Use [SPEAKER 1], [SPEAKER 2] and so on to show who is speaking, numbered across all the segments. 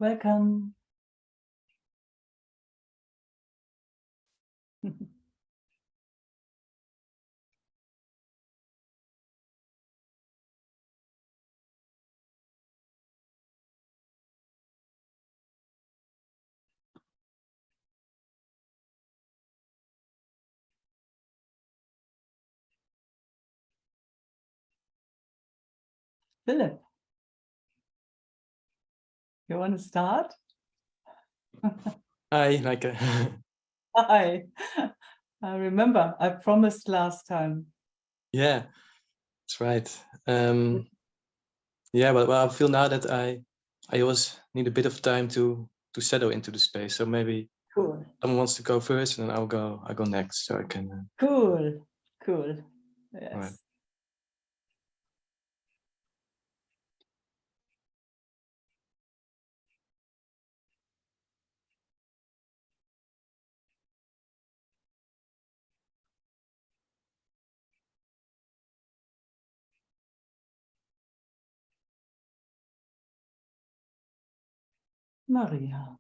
[SPEAKER 1] Welcome. Philip, you want to start?
[SPEAKER 2] Hi, Meike.
[SPEAKER 1] Hi. I remember I promised last time.
[SPEAKER 2] Yeah, that's right. Yeah, but I feel now that I always need a bit of time to settle into the space. So maybe
[SPEAKER 1] Cool.
[SPEAKER 2] someone wants to go first, and then I'll go next, so I can.
[SPEAKER 1] Cool. Yes.
[SPEAKER 2] Right.
[SPEAKER 1] Maria.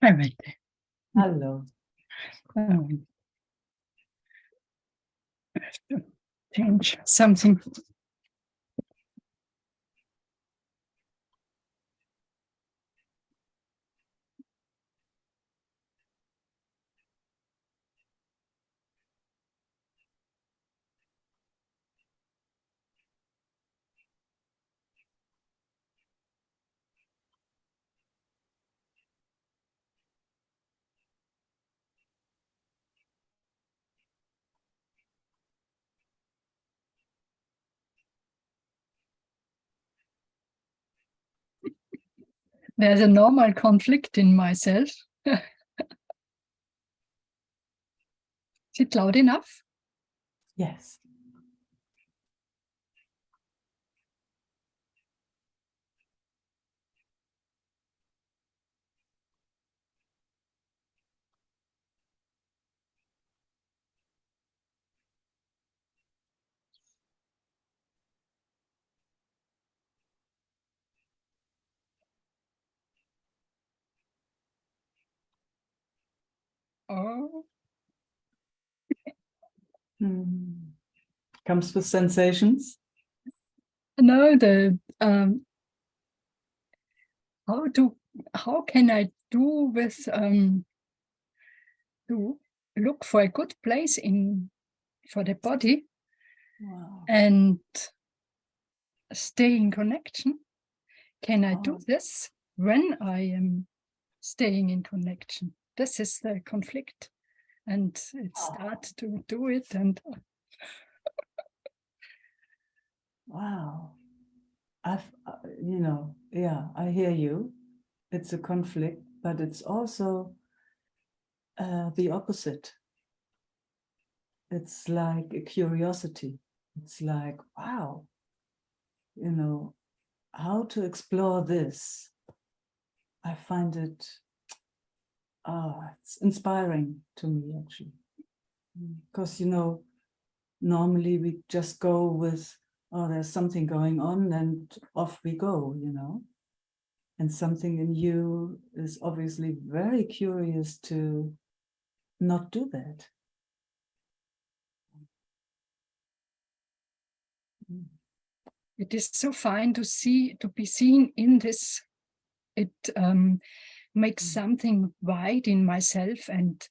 [SPEAKER 3] Hi, Meike.
[SPEAKER 1] Hello.
[SPEAKER 3] I have to change something. There's a normal conflict in myself. Is it loud enough?
[SPEAKER 1] Yes.
[SPEAKER 3] Oh,
[SPEAKER 1] Comes with sensations.
[SPEAKER 3] no, how can I do with to look for a good place for the body
[SPEAKER 1] Wow.
[SPEAKER 3] and stay in connection? Can I do
[SPEAKER 1] Oh.
[SPEAKER 3] this when I am staying in connection? This is the conflict, and it starts to do it, and
[SPEAKER 1] Wow. Yeah, I hear you. It's a conflict, but it's also the opposite. It's like a curiosity. It's like, wow, how to explore this. I find it's inspiring to me, actually. Because, normally we just go with, oh, there's something going on, and off we go, And something in you is obviously very curious to not do that.
[SPEAKER 3] it is so fine to be seen in this. It makes something wide in myself and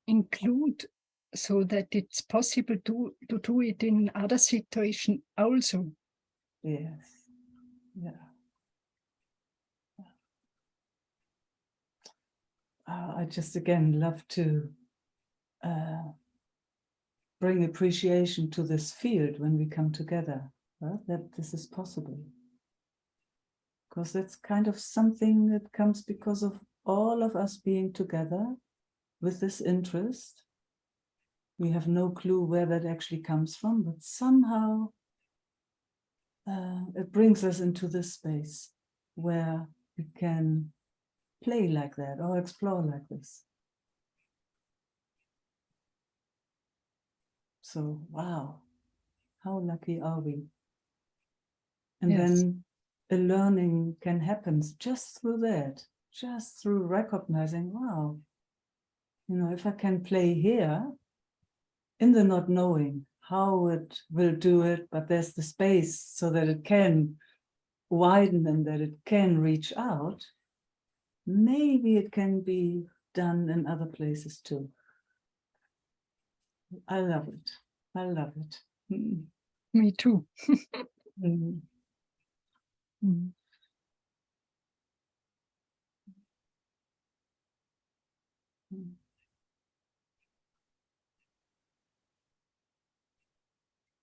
[SPEAKER 3] include, so that it's possible to do it in other situations also.
[SPEAKER 1] Yes. Yeah. I just again love to bring appreciation to this field when we come together, that this is possible. Because that's kind of something that comes because of all of us being together with this interest. We have no clue where that actually comes from, but somehow it brings us into this space where we can play like that or explore like this. So, wow, how lucky are we? And
[SPEAKER 3] Yes.
[SPEAKER 1] then a learning can happen just through that, just through recognizing, wow, you know, if I can play here in the not knowing how it will do it, but there's the space so that it can widen and that it can reach out, maybe it can be done in other places too. I love it. I love it. Mm.
[SPEAKER 3] Me too.
[SPEAKER 1] Mm.
[SPEAKER 3] Mm.
[SPEAKER 1] Mm.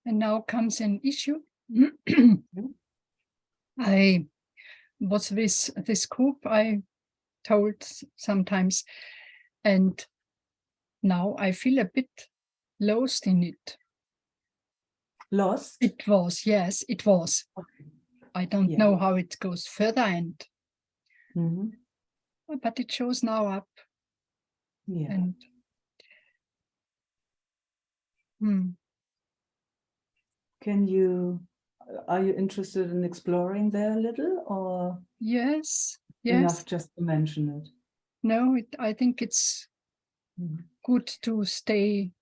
[SPEAKER 3] And now comes an issue. I was with this group I told sometimes, and now I feel a bit lost in it.
[SPEAKER 1] Lost?
[SPEAKER 3] It was, yes, it was.
[SPEAKER 1] Okay.
[SPEAKER 3] I don't
[SPEAKER 1] Yeah.
[SPEAKER 3] know how it goes further, and
[SPEAKER 1] Mhm.
[SPEAKER 3] but it shows now up.
[SPEAKER 1] Yeah.
[SPEAKER 3] And
[SPEAKER 1] Are you interested in exploring there a little, or
[SPEAKER 3] yes,
[SPEAKER 1] enough
[SPEAKER 3] yes.
[SPEAKER 1] just to mention it?
[SPEAKER 3] No, I think it's
[SPEAKER 1] Mm.
[SPEAKER 3] good to stay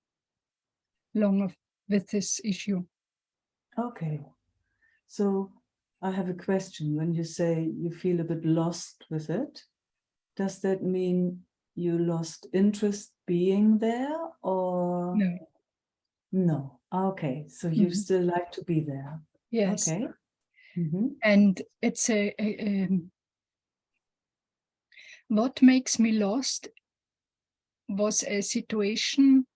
[SPEAKER 3] longer with this issue.
[SPEAKER 1] Okay. So I have a question. When you say you feel a bit lost with it, does that mean you lost interest being there, or
[SPEAKER 3] No.
[SPEAKER 1] no? Okay, so you
[SPEAKER 3] Mhm.
[SPEAKER 1] still like to be there.
[SPEAKER 3] Yes.
[SPEAKER 1] Okay. Mhm.
[SPEAKER 3] And it's what makes me lost was a situation,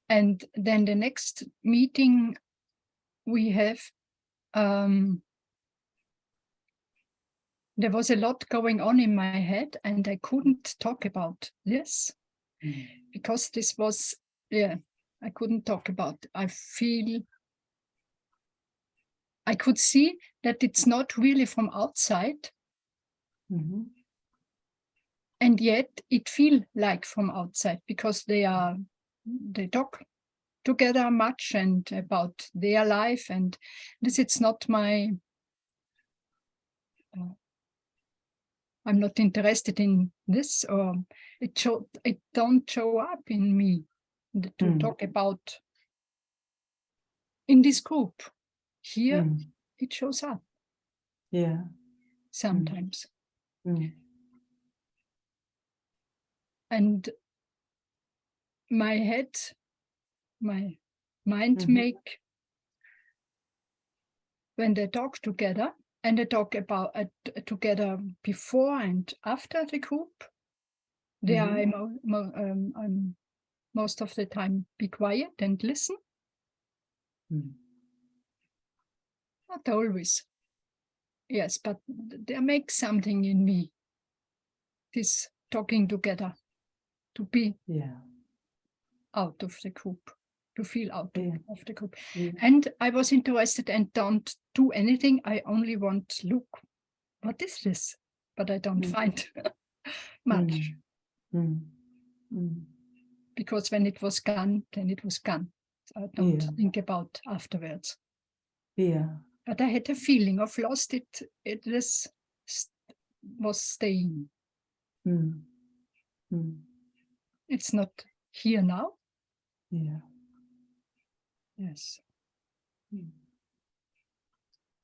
[SPEAKER 3] and then the next meeting we have, there was a lot going on in my head, and I couldn't talk about this
[SPEAKER 1] Mm.
[SPEAKER 3] because this was, I couldn't talk about. I could see that it's not really from outside,
[SPEAKER 1] Mhm.
[SPEAKER 3] and yet it feel like from outside because they talk together much and about their life, and this it's not my I'm not interested in this, or it don't show up in me to talk about in this group. Here it shows up
[SPEAKER 1] Yeah.
[SPEAKER 3] sometimes.
[SPEAKER 1] Mm.
[SPEAKER 3] And my head, my mind
[SPEAKER 1] Mhm.
[SPEAKER 3] make, when they talk together, and they talk about together before and after the group, they are I'm most of the time be quiet and listen.
[SPEAKER 1] Mm.
[SPEAKER 3] Not always, yes, but they make something in me, this talking together, to be
[SPEAKER 1] Yeah.
[SPEAKER 3] out of the group, to feel out
[SPEAKER 1] Yeah.
[SPEAKER 3] of the group.
[SPEAKER 1] Yeah.
[SPEAKER 3] And I was interested and don't do anything. I only want to look, what is this? But I don't find much,
[SPEAKER 1] Mm. Mm.
[SPEAKER 3] because when it was gone, then it was gone. I don't think about afterwards.
[SPEAKER 1] Yeah.
[SPEAKER 3] But I had a feeling of lost it. It was staying.
[SPEAKER 1] Mm. Mm.
[SPEAKER 3] It's not here now.
[SPEAKER 1] Yeah.
[SPEAKER 3] Yes.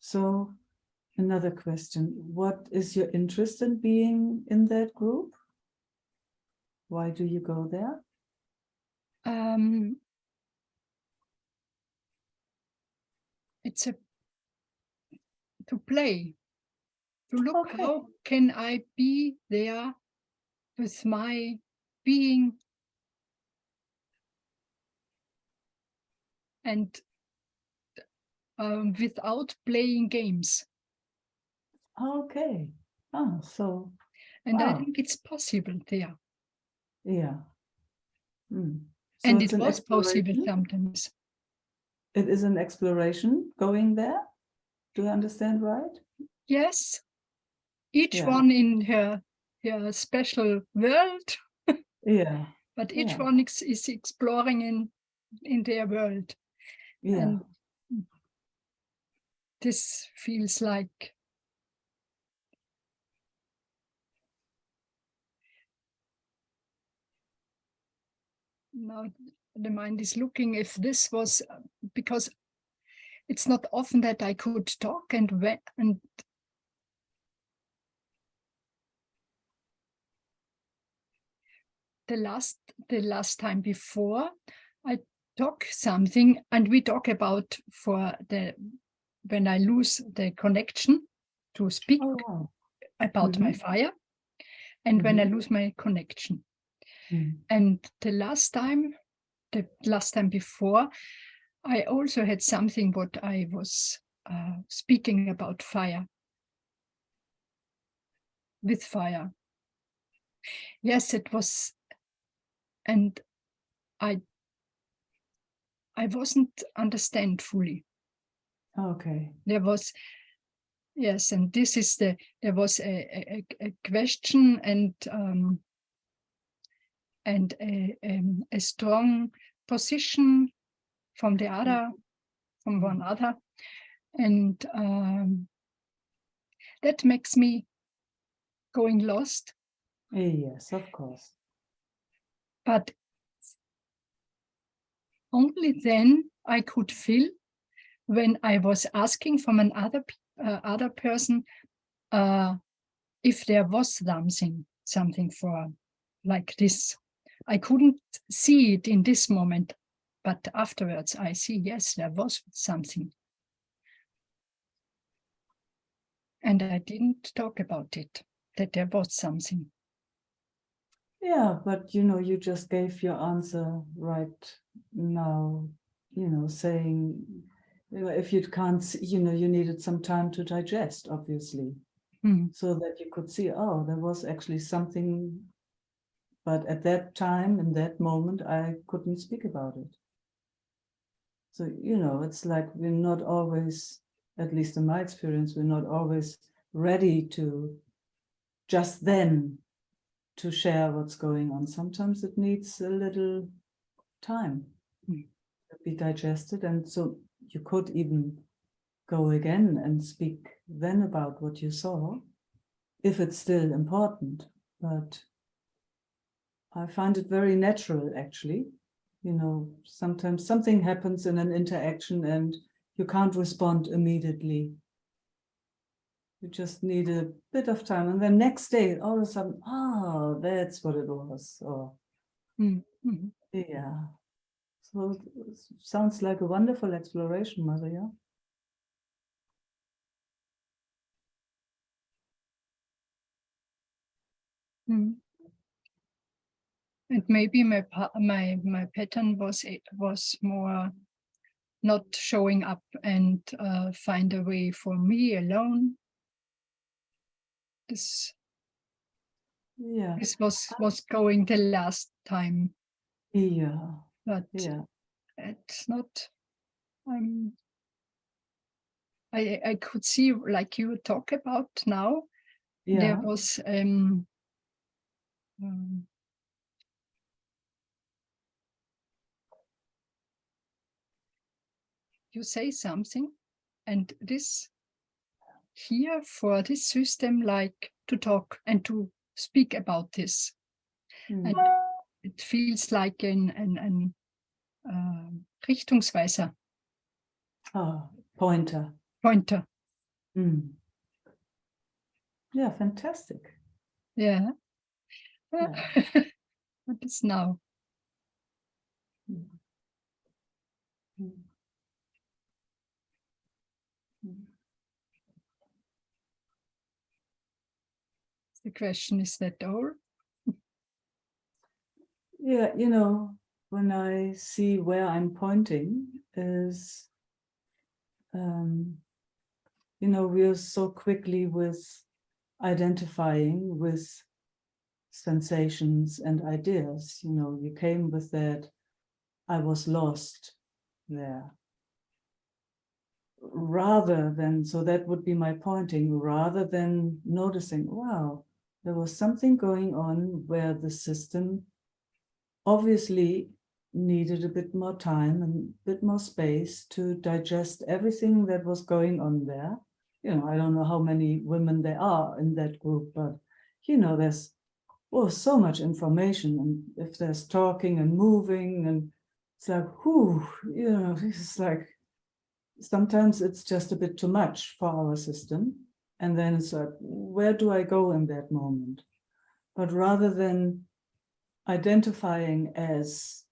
[SPEAKER 1] So another question. What is your interest in being in that group? Why do you go there?
[SPEAKER 3] It's to play, to look
[SPEAKER 1] Okay.
[SPEAKER 3] how can I be there with my being, and without playing games.
[SPEAKER 1] Okay. Ah, so.
[SPEAKER 3] And I
[SPEAKER 1] Wow.
[SPEAKER 3] think it's possible there.
[SPEAKER 1] Yeah. Mm. So
[SPEAKER 3] And
[SPEAKER 1] it's
[SPEAKER 3] it
[SPEAKER 1] an
[SPEAKER 3] was possible
[SPEAKER 1] exploration.
[SPEAKER 3] sometimes.
[SPEAKER 1] It is an exploration going there. Do I understand right?
[SPEAKER 3] Yes, each
[SPEAKER 1] Yeah.
[SPEAKER 3] one in her special world.
[SPEAKER 1] Yeah.
[SPEAKER 3] but each
[SPEAKER 1] Yeah.
[SPEAKER 3] one is exploring in their world.
[SPEAKER 1] Yeah.
[SPEAKER 3] And this feels like now the mind is looking if this was because it's not often that I could talk and the last time before I talk something and we talk about when I lose the connection to speak
[SPEAKER 1] Oh, wow.
[SPEAKER 3] about my fire and when I lose my connection. And the last time before, I also had something what I was speaking about fire. With fire. Yes, it was, and I wasn't understand fully.
[SPEAKER 1] Okay.
[SPEAKER 3] There was, yes, and this is there was a question and a strong position from the other, from one other, and that makes me going lost.
[SPEAKER 1] Yes, of course.
[SPEAKER 3] But only then I could feel when I was asking from another other person if there was something for like this. I couldn't see it in this moment, but afterwards I see, yes, there was something. And I didn't talk about it, that there was something.
[SPEAKER 1] Yeah, but you just gave your answer right now, saying, if you can't see, you needed some time to digest, obviously, so that you could see, oh, there was actually something, but at that time, in that moment, I couldn't speak about it. So, it's like we're not always, at least in my experience, we're not always ready to just then to share what's going on. Sometimes it needs a little time to be digested. And so you could even go again and speak then about what you saw, if it's still important. But I find it very natural, actually. Sometimes something happens in an interaction and you can't respond immediately. You just need a bit of time. And then next day, all of a sudden, oh, that's what it was. Or, yeah. So it sounds like a wonderful exploration, Maria.
[SPEAKER 3] And maybe my pattern was more not showing up and find a way for me alone. This was going the last time.
[SPEAKER 1] Yeah.
[SPEAKER 3] But it's not. I could see, like you talk about now.
[SPEAKER 1] Yeah.
[SPEAKER 3] There was you say something, and this here for this system, like to talk and to speak about this, and it feels like an Richtungsweiser.
[SPEAKER 1] Oh, pointer.
[SPEAKER 3] Pointer.
[SPEAKER 1] Yeah, fantastic.
[SPEAKER 3] Yeah. What is now? The question is that all?
[SPEAKER 1] Yeah, when I see where I'm pointing is, we're so quickly with identifying with sensations and ideas. You came with that, I was lost there. Rather than, so that would be my pointing, rather than noticing, wow, there was something going on where the system obviously needed a bit more time and a bit more space to digest everything that was going on there. You know, I don't know how many women there are in that group, but you know, there's so much information, and if there's talking and moving, and it's like, whew, you know, it's like sometimes it's just a bit too much for our system. And then it's like, where do I go in that moment? But rather than identifying as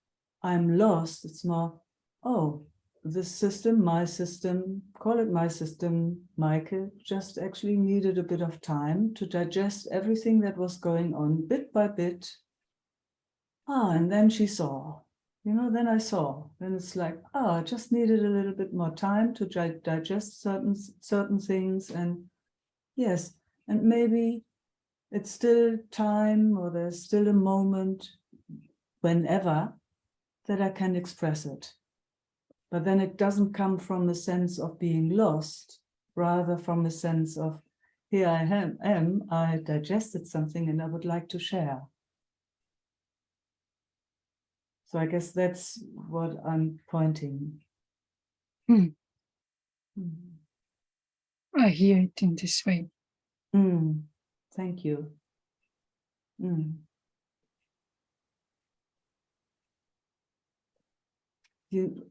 [SPEAKER 1] I'm lost, it's more, oh, this system, my system, call it my system, Meike, just actually needed a bit of time to digest everything that was going on bit by bit. And then she saw, you know, then I saw, then it's like, I just needed a little bit more time to digest certain things. And yes, and maybe it's still time, or there's still a moment whenever that I can express it. But then it doesn't come from a sense of being lost, rather from a sense of, here I am, I digested something and I would like to share. So I guess that's what I'm pointing.
[SPEAKER 3] Mm.
[SPEAKER 1] Mm.
[SPEAKER 3] I hear it in this way.
[SPEAKER 1] Thank you.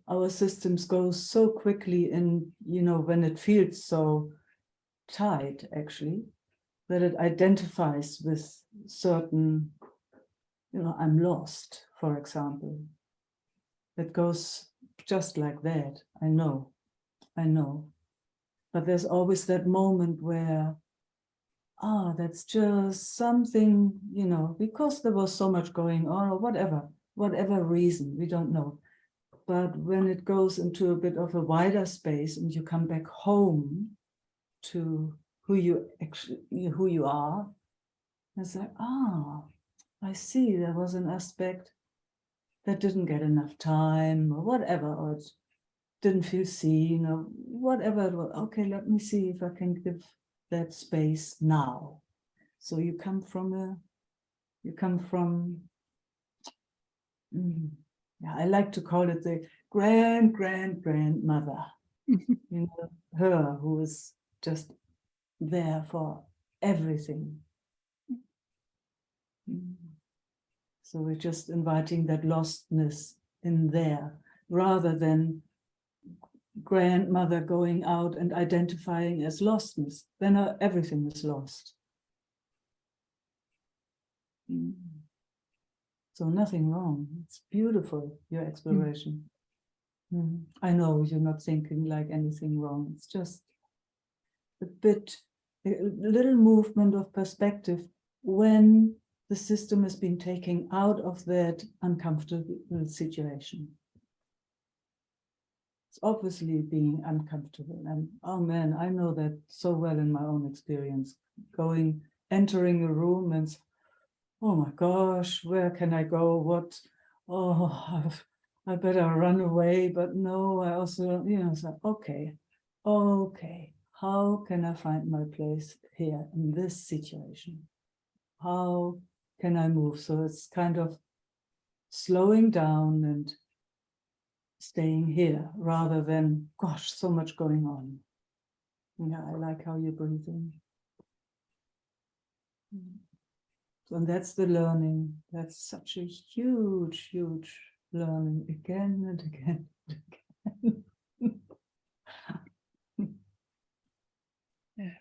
[SPEAKER 1] Our systems go so quickly in, you know, when it feels so tight, actually, that it identifies with certain, you know, I'm lost, for example. It goes just like that. I know. But there's always that moment where, that's just something, you know, because there was so much going on, or whatever reason, we don't know. But when it goes into a bit of a wider space and you come back home to who you are, it's like, I see there was an aspect that didn't get enough time, or whatever, or it didn't feel seen, or whatever it was. Okay, let me see if I can give that space now. So you come from yeah, I like to call it the grandmother. You know, her who is just there for everything. So we're just inviting that lostness in there, rather than grandmother going out and identifying as lostness. Then everything is lost. So nothing wrong. It's beautiful, your exploration. I know you're not thinking like anything wrong. It's just a little movement of perspective when the system has been taken out of that uncomfortable situation. It's obviously being uncomfortable. And oh man, I know that so well in my own experience. Entering a room and, oh my gosh, where can I go? What? Oh, I better run away. But no, I also, you know, it's like, okay, how can I find my place here in this situation? How can I move? So it's kind of slowing down and staying here rather than, gosh, so much going on. Yeah, I like how you're breathing. And that's the learning. That's such a huge, huge learning again and again and again.
[SPEAKER 3] Yeah.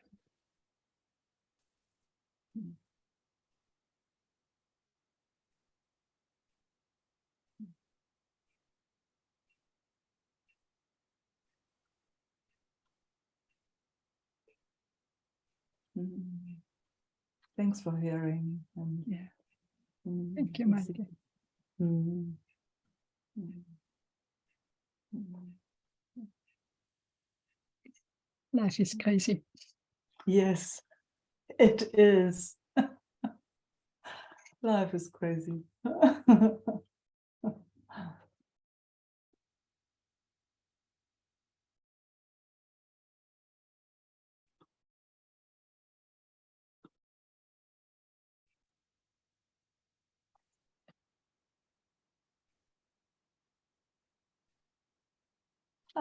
[SPEAKER 1] Thanks for hearing.
[SPEAKER 3] Yeah. Thank you,
[SPEAKER 1] It's-
[SPEAKER 3] Meike.
[SPEAKER 1] Mm.
[SPEAKER 3] Life is crazy.
[SPEAKER 1] Yes, it is. Life is crazy.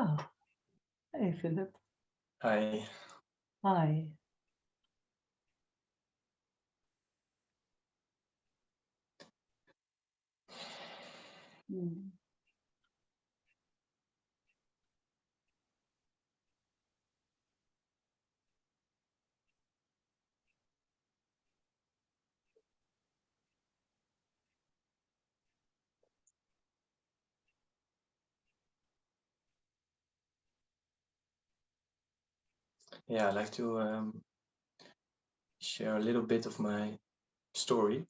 [SPEAKER 1] Ah, hey, Philip.
[SPEAKER 2] Hi.
[SPEAKER 1] Hi. Mm.
[SPEAKER 2] Yeah, I'd like to share a little bit of my story.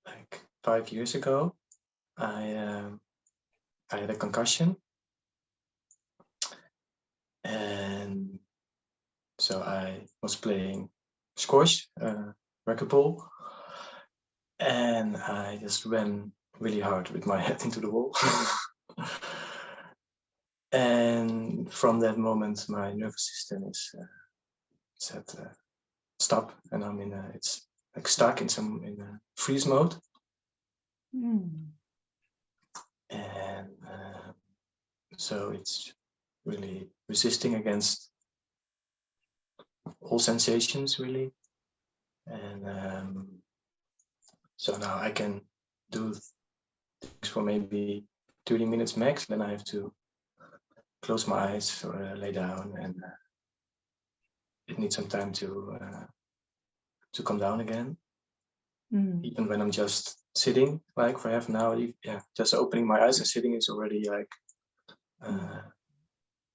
[SPEAKER 2] Like 5 years ago, I had a concussion, and so I was playing squash, racquetball, and I just ran really hard with my head into the wall. And from that moment, my nervous system is said stop, and I'm in it's like stuck in a freeze mode.
[SPEAKER 1] Mm.
[SPEAKER 2] And so it's really resisting against all sensations, really. And so now I can do things for maybe 30 minutes max, then I have to close my eyes or lay down, and it needs some time to come down again.
[SPEAKER 1] Mm.
[SPEAKER 2] Even when I'm just sitting, like for half an hour, just opening my eyes and sitting is already like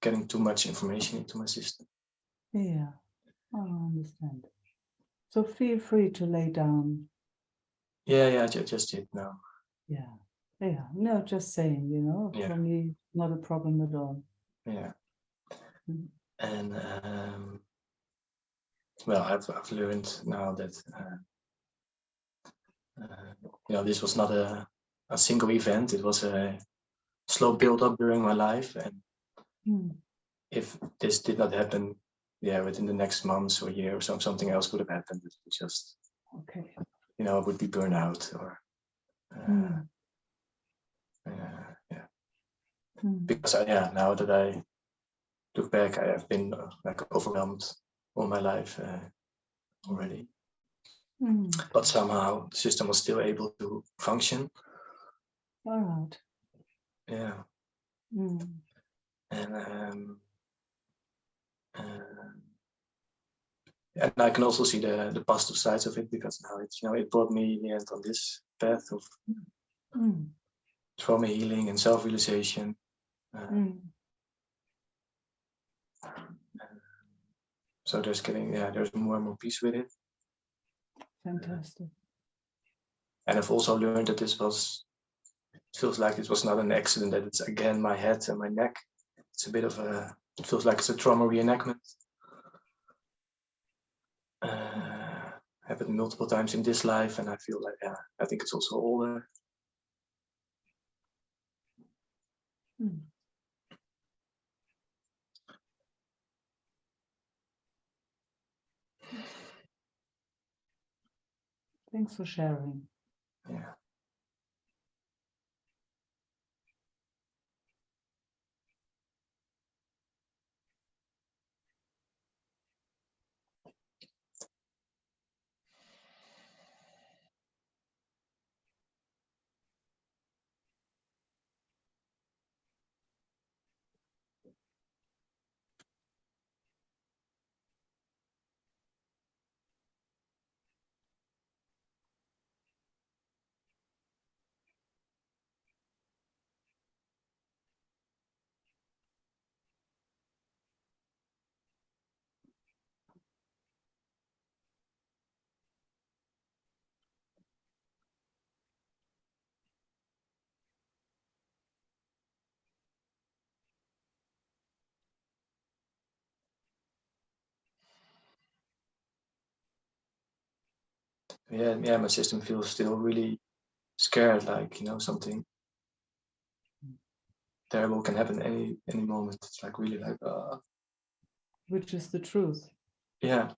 [SPEAKER 2] getting too much information into my system.
[SPEAKER 1] Yeah, I understand. So feel free to lay down.
[SPEAKER 2] Yeah, just it now.
[SPEAKER 1] Yeah, yeah. No, just saying,
[SPEAKER 2] Yeah.
[SPEAKER 1] for me, not a problem at all.
[SPEAKER 2] Yeah.
[SPEAKER 1] Mm.
[SPEAKER 2] And well, I've learned now that this was not a single event. It was a slow build up during my life, and if this did not happen, within the next months or year or something else would have happened. It would just,
[SPEAKER 1] Okay.
[SPEAKER 2] I would be burned out or because now that I look back, I have been like overwhelmed all my life already. But somehow the system was still able to function.
[SPEAKER 1] All right.
[SPEAKER 2] Yeah. And I can also see the positive sides of it, because now it's it brought me in the end on this path of trauma healing and self-realization. So there's more and more peace with it.
[SPEAKER 1] Fantastic.
[SPEAKER 2] And I've also learned that it feels like it was not an accident, that it's again my head and my neck. It's a bit of it feels like it's a trauma reenactment. Happened multiple times in this life, and I feel like, I think it's also older.
[SPEAKER 1] Thanks for sharing.
[SPEAKER 2] Yeah. My system feels still really scared, like something terrible can happen any moment. It's like really like
[SPEAKER 1] Which is the truth.
[SPEAKER 2] Yeah.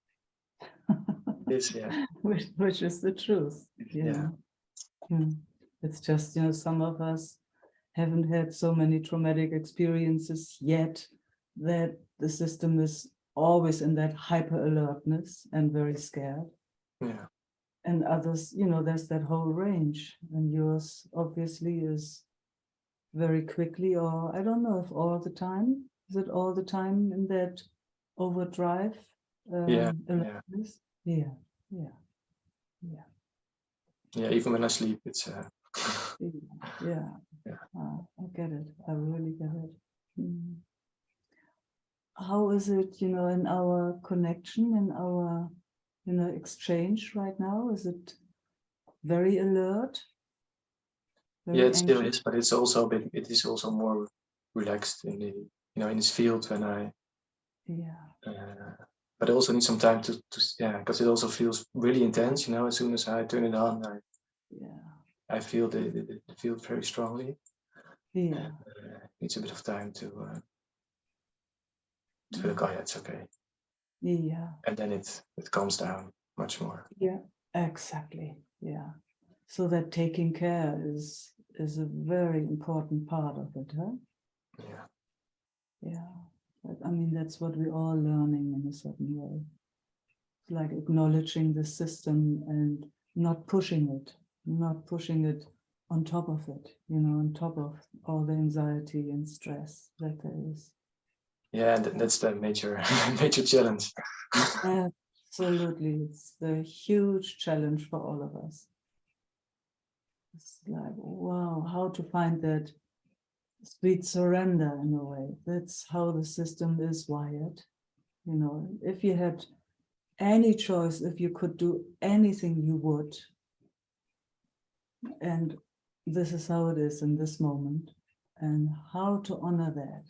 [SPEAKER 2] It is, yeah.
[SPEAKER 1] Which is the truth.
[SPEAKER 2] Yeah.
[SPEAKER 1] It's just, some of us haven't had so many traumatic experiences yet that the system is always in that hyper alertness and very scared.
[SPEAKER 2] Yeah.
[SPEAKER 1] And others, there's that whole range, and yours obviously is very quickly, or I don't know if all the time. Is it all the time in that overdrive alertness? Yeah.
[SPEAKER 2] Even when I sleep, it's
[SPEAKER 1] Yeah.
[SPEAKER 2] Yeah.
[SPEAKER 1] I get it. I really get it. How is it, in our connection, in our, exchange right now? Is it very alert? Very
[SPEAKER 2] it still
[SPEAKER 1] anxious?
[SPEAKER 2] is, but it's also it is also more relaxed in the in this field when I but I also need some time to because it also feels really intense. As soon as I turn it on, I feel the field very strongly.
[SPEAKER 1] Yeah.
[SPEAKER 2] Needs a bit of time to feel like, oh yeah, it's okay.
[SPEAKER 1] Yeah.
[SPEAKER 2] And then it calms down much more.
[SPEAKER 1] Yeah, exactly. Yeah. So that taking care is a very important part of it, huh?
[SPEAKER 2] Yeah.
[SPEAKER 1] Yeah. I mean, that's what we're all learning in a certain way. It's like acknowledging the system and not pushing it on top of it, on top of all the anxiety and stress that there is.
[SPEAKER 2] Yeah, and that's the major major challenge.
[SPEAKER 1] Absolutely. It's the huge challenge for all of us. It's like, wow, how to find that sweet surrender in a way. That's how the system is wired. If you had any choice, if you could do anything, you would. And this is how it is in this moment. And how to honor that.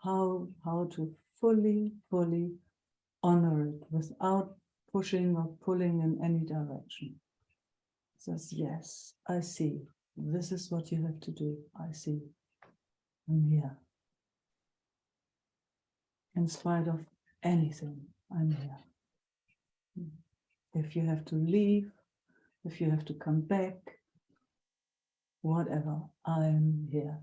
[SPEAKER 1] How to fully honor it without pushing or pulling in any direction. Says, yes, I see. This is what you have to do. I see. I'm here. In spite of anything, I'm here. If you have to leave, if you have to come back, whatever, I'm here.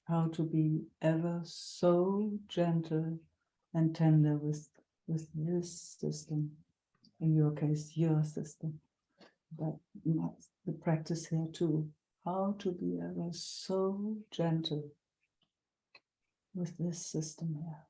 [SPEAKER 1] How to be ever so gentle and tender with this system. In your case, your system. But the practice here too. How to be ever so gentle with this system here.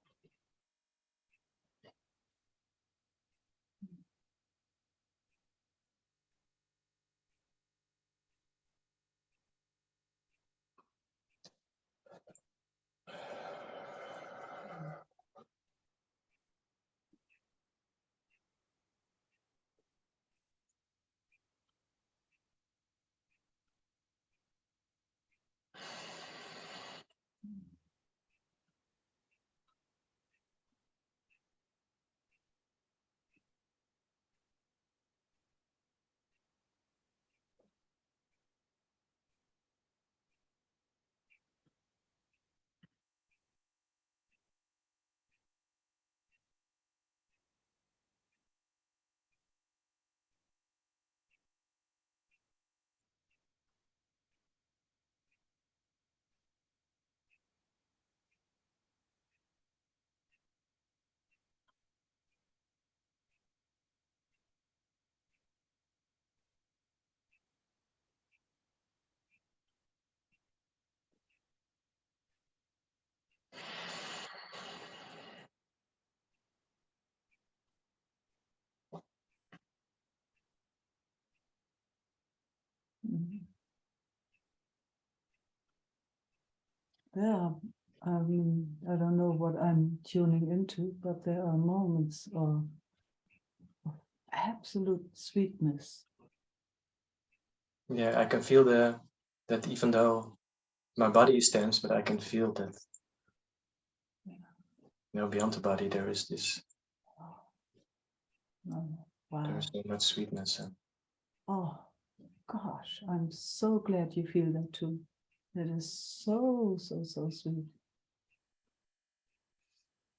[SPEAKER 1] Yeah, I don't know what I'm tuning into, but there are moments of absolute sweetness.
[SPEAKER 2] Yeah, I can feel that even though my body is tense, but I can feel that beyond the body there is this
[SPEAKER 1] Oh, wow.
[SPEAKER 2] there's so much sweetness.
[SPEAKER 1] Oh, gosh, I'm so glad you feel that too. That is so, so, so sweet.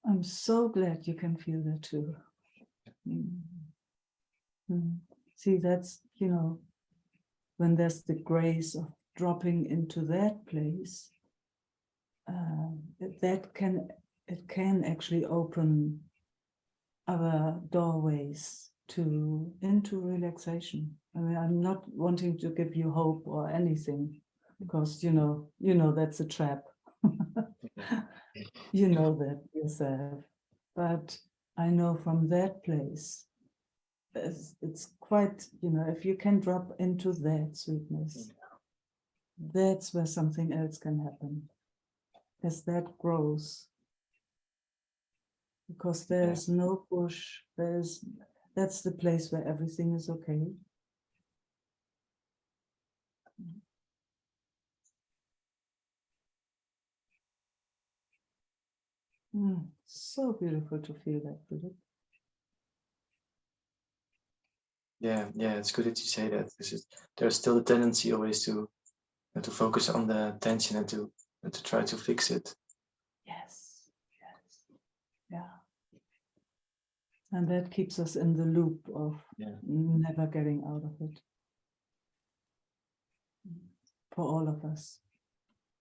[SPEAKER 1] I'm so glad you can feel that too. Mm. Mm. See, that's, you know, when there's the grace of dropping into that place, it can actually open other doorways into relaxation. I mean, I'm not wanting to give you hope or anything, because you know that's a trap. You know that yourself. But I know from that place, it's quite, you know, if you can drop into that sweetness, that's where something else can happen. As that grows. Because there's no push, that's the place where everything is okay. So beautiful to feel that, Philip.
[SPEAKER 2] Yeah, it's good that you say that, because there's still a tendency always to focus on the tension and to try to fix it.
[SPEAKER 1] Yes, yeah. And that keeps us in the loop of never getting out of it. For all of us.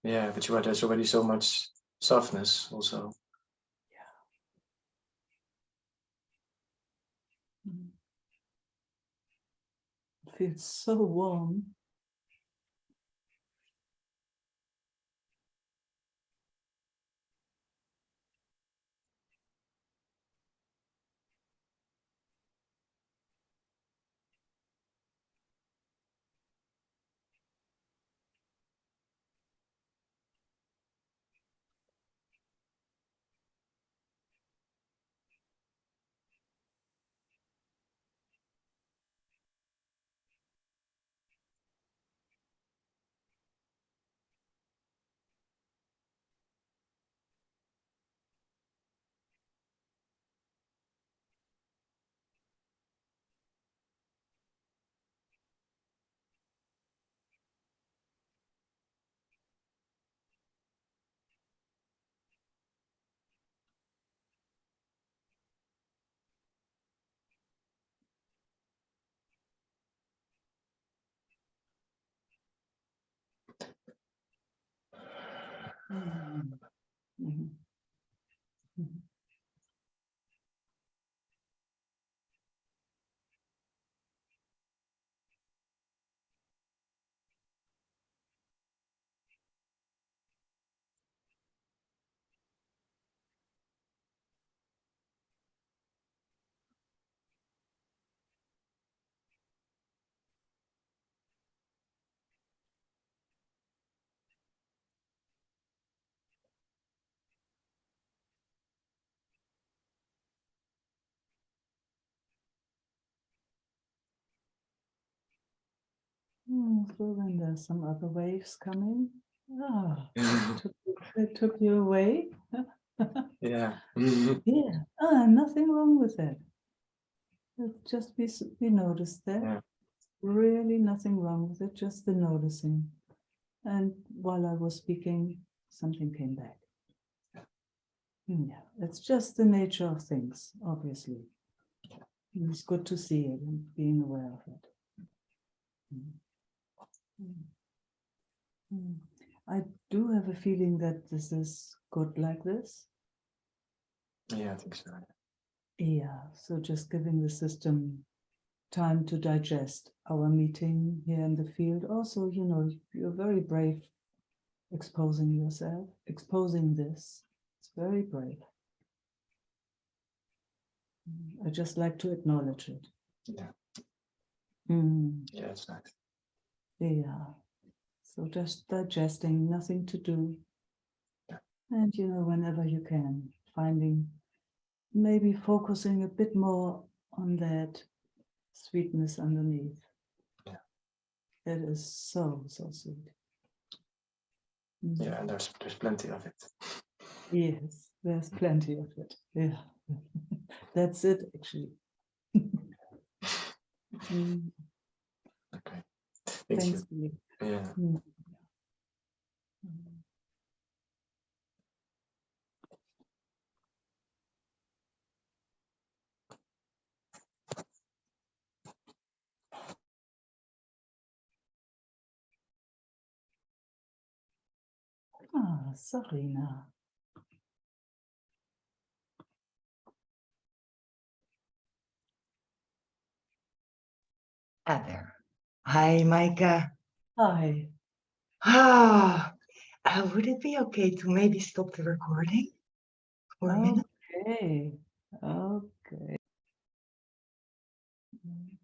[SPEAKER 2] Yeah, but you're right, there's already so much softness also.
[SPEAKER 1] It feels so warm. Mm. Mhm. Mhm. So then there's some other waves coming. It took you away.
[SPEAKER 2] Yeah.
[SPEAKER 1] Yeah, nothing wrong with that. Just we noticed that.
[SPEAKER 2] Yeah.
[SPEAKER 1] Really nothing wrong with it, just the noticing. And while I was speaking, something came back. Yeah, it's just the nature of things, obviously. It's good to see it and being aware of it. I do have a feeling that this is good like this.
[SPEAKER 2] Yeah, I think so.
[SPEAKER 1] Yeah, so just giving the system time to digest our meeting here in the field. Also, you know, you're very brave exposing yourself, exposing this. It's very brave. I just like to acknowledge it.
[SPEAKER 2] Yeah. Yeah, it's nice.
[SPEAKER 1] Yeah. So just digesting, nothing to do.
[SPEAKER 2] Yeah.
[SPEAKER 1] And, you know, whenever you can, finding, maybe focusing a bit more on that sweetness underneath.
[SPEAKER 2] Yeah.
[SPEAKER 1] That is so, so sweet.
[SPEAKER 2] Yeah, and there's plenty of it.
[SPEAKER 1] Yes, there's plenty of it. Yeah. That's it, actually.
[SPEAKER 2] Okay. Thank
[SPEAKER 1] Thanks
[SPEAKER 2] you.
[SPEAKER 1] for you.
[SPEAKER 2] Yeah.
[SPEAKER 1] Mm. Mm. Ah, Sarina.
[SPEAKER 4] There. Hi, Meike.
[SPEAKER 1] Hi.
[SPEAKER 4] Ah, would it be okay to maybe stop the recording for a minute?
[SPEAKER 1] Okay. Okay. Mm.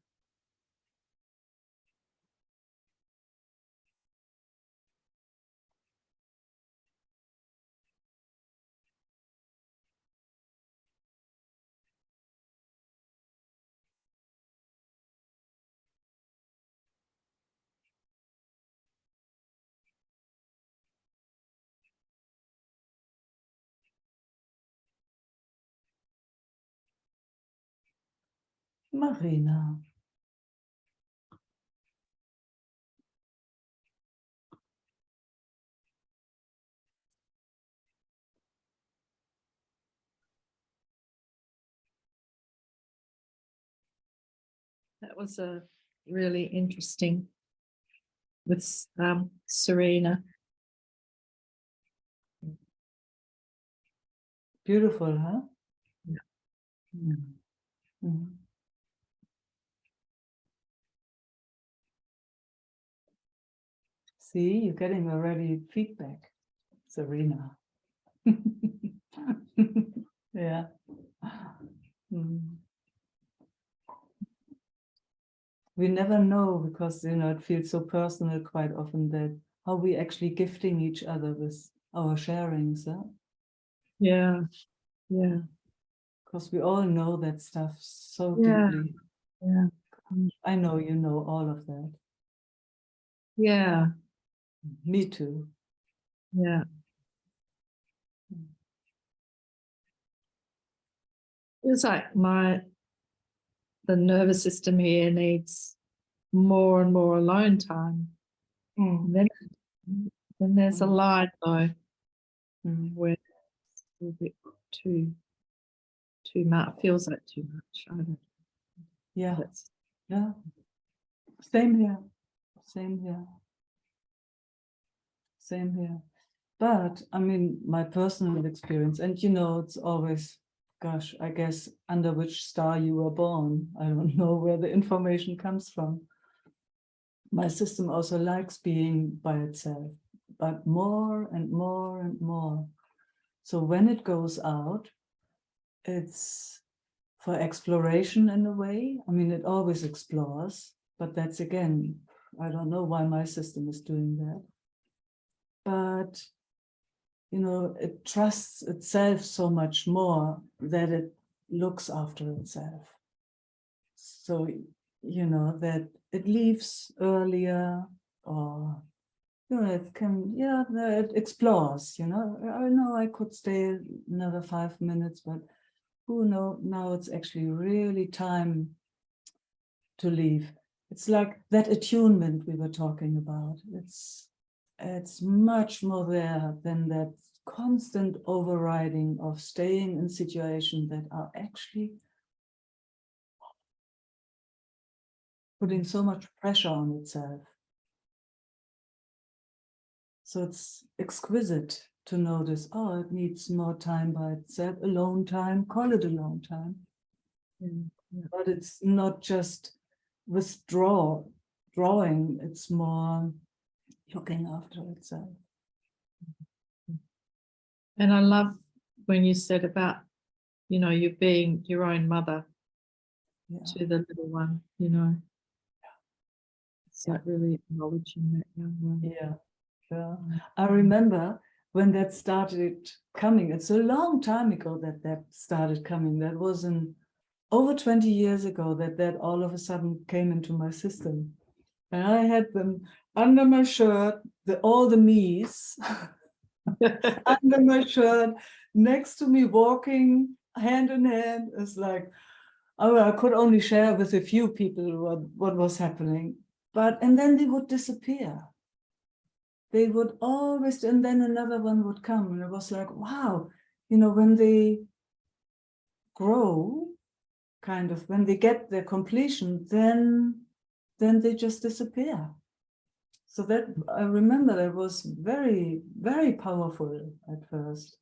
[SPEAKER 1] Marina.
[SPEAKER 5] That was a really interesting with Serena.
[SPEAKER 1] Beautiful, huh?
[SPEAKER 5] Yeah.
[SPEAKER 1] Mm. Mm. See, you're getting already feedback, Serena. Yeah. Mm. We never know because it feels so personal quite often that how we actually gifting each other with our sharings, huh?
[SPEAKER 5] Yeah, yeah,
[SPEAKER 1] Because we all know that stuff so
[SPEAKER 5] Yeah.
[SPEAKER 1] deeply.
[SPEAKER 5] yeah,
[SPEAKER 1] I know you know all of that.
[SPEAKER 5] yeah,
[SPEAKER 1] Me too.
[SPEAKER 5] yeah. It's like the nervous system here needs more and more alone time.
[SPEAKER 1] Mm.
[SPEAKER 5] Then there's a
[SPEAKER 1] Mm.
[SPEAKER 5] line though
[SPEAKER 1] Mm.
[SPEAKER 5] where it's a little bit too much. Feels like too much. I don't.
[SPEAKER 1] Yeah.
[SPEAKER 5] That's
[SPEAKER 1] Yeah. Same here. Same here. Same here. But I mean, my personal experience, and it's always, gosh, I guess under which star you were born. I don't know where the information comes from. My system also likes being by itself, but more and more and more. So when it goes out, it's for exploration in a way. I mean, it always explores, but that's again, I don't know why my system is doing that. But it trusts itself so much more that it looks after itself. So, that it leaves earlier, or, it explores, I know I could stay another 5 minutes, but who knows, now it's actually really time to leave. It's like that attunement we were talking about. It's much more there than that constant overriding of staying in situations that are actually putting so much pressure on itself. So it's exquisite to notice, oh, it needs more time by itself, alone time, call it alone time.
[SPEAKER 5] yeah.
[SPEAKER 1] But it's not just drawing, it's more looking after itself.
[SPEAKER 5] And I love when you said about, you being your own mother
[SPEAKER 1] Yeah.
[SPEAKER 5] to the little one, It's like really acknowledging that young one.
[SPEAKER 1] Yeah. Yeah. I remember when that started coming. It's a long time ago that started coming. That was over 20 years ago that all of a sudden came into my system. And I had them under my shirt, all the me's under my shirt, next to me, walking hand in hand. It's like, I could only share with a few people what was happening. and then they would disappear. They would always, and then another one would come, and it was like, wow, when they grow, kind of, when they get their completion, then they just disappear. So that, I remember, that was very, very powerful at first.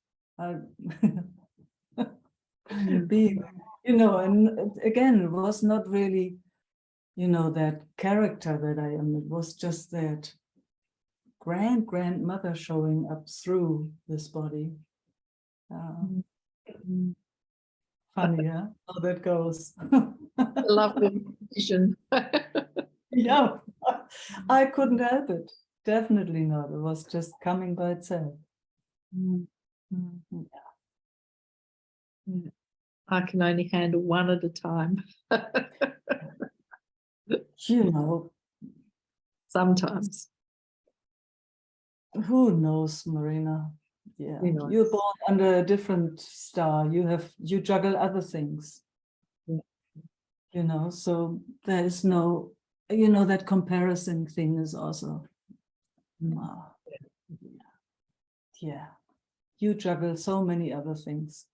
[SPEAKER 1] Being, and again, it was not really, that character that I am. It was just that grandmother showing up through this body. Funny, huh? How that goes.
[SPEAKER 5] Lovely vision.
[SPEAKER 1] Yeah, I couldn't help it. Definitely not. It was just coming by itself. Mhm.
[SPEAKER 5] I can only handle one at a time. Sometimes.
[SPEAKER 1] Who knows, Marina? Yeah,
[SPEAKER 5] Who knows?
[SPEAKER 1] you're born under a different star. You juggle other things.
[SPEAKER 5] Yeah.
[SPEAKER 1] So there is no, that comparison thing is also. Wow. Yeah. You juggle so many other things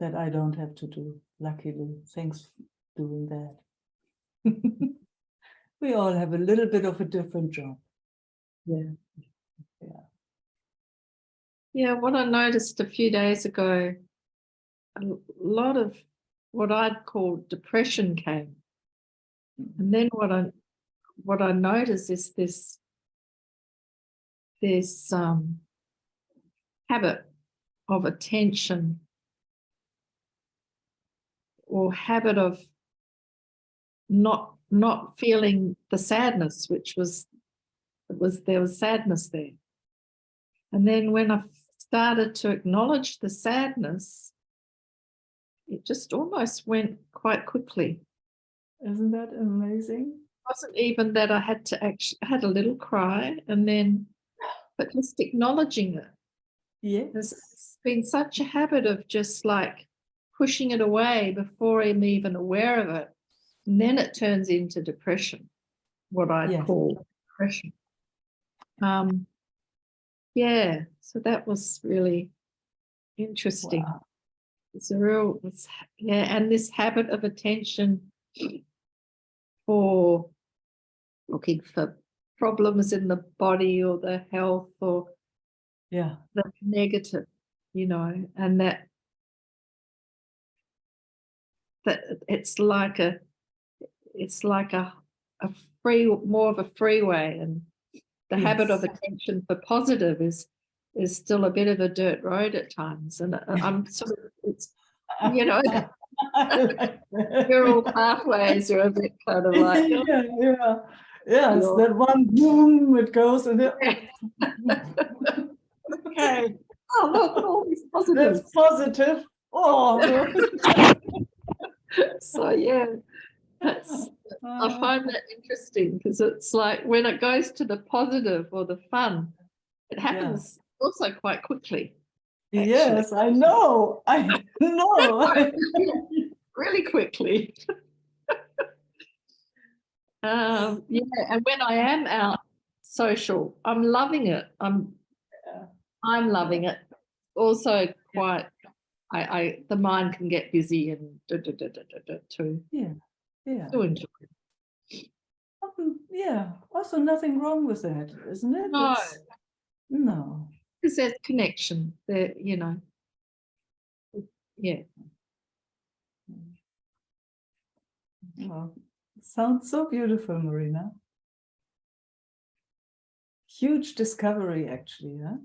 [SPEAKER 1] that I don't have to do. Luckily, thanks for doing that. We all have a little bit of a different job.
[SPEAKER 5] Yeah. Yeah, what I noticed a few days ago, a lot of what I'd call depression came. And then what I noticed is this habit of attention, or habit of not feeling the sadness, there was sadness there. And then when I started to acknowledge the sadness, it just almost went quite quickly.
[SPEAKER 1] Isn't that amazing?
[SPEAKER 5] It wasn't even that I had to actually had a little cry, but just acknowledging it.
[SPEAKER 1] Yes.
[SPEAKER 5] It's been such a habit of just like pushing it away before I'm even aware of it. And then it turns into depression, what I call depression. Yeah, so that was really interesting.
[SPEAKER 1] Wow.
[SPEAKER 5] And this habit of attention for looking for problems in the body or the health or the negative, and that it's like a more of a freeway, and the habit of attention for positive is still a bit of a dirt road at times, and I'm sort of, it's neural pathways are a bit kind of like
[SPEAKER 1] it's that one boom, it goes and
[SPEAKER 5] okay, oh look at all these positives.
[SPEAKER 1] That's positive. Oh.
[SPEAKER 5] So yeah, I find that interesting, because it's like when it goes to the positive or the fun, it happens also quite quickly. Actually.
[SPEAKER 1] Yes, I know.
[SPEAKER 5] Really quickly. And when I am out social, I'm loving it. I'm loving it. Also quite, the mind can get busy and too.
[SPEAKER 1] Yeah.
[SPEAKER 5] To enjoy.
[SPEAKER 1] Yeah. Also nothing wrong with that, isn't it?
[SPEAKER 5] No.
[SPEAKER 1] No.
[SPEAKER 5] Because there's connection there, Yeah.
[SPEAKER 1] Well, sounds so beautiful, Marina. Huge discovery, actually, huh?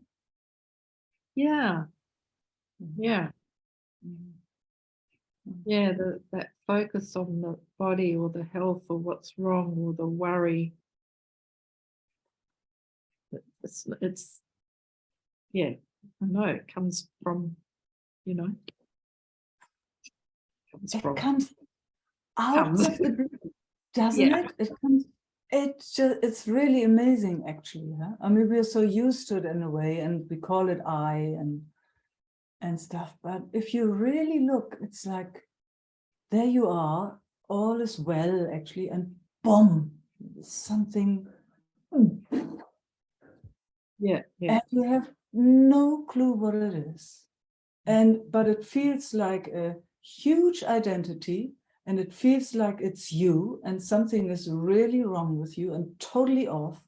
[SPEAKER 5] Yeah. Yeah. Yeah, that focus on the body or the health or what's wrong or the worry. It's I know it comes from,
[SPEAKER 1] It comes out of the, doesn't it? It comes. It's really amazing, actually. Huh? I mean, we're so used to it in a way, and we call it I and stuff. But if you really look, it's like there you are, all is well, actually, boom, something,
[SPEAKER 5] Yeah. Yeah.
[SPEAKER 1] and you have no clue what it is. But it feels like a huge identity, and it feels like it's you, and something is really wrong with you and totally off.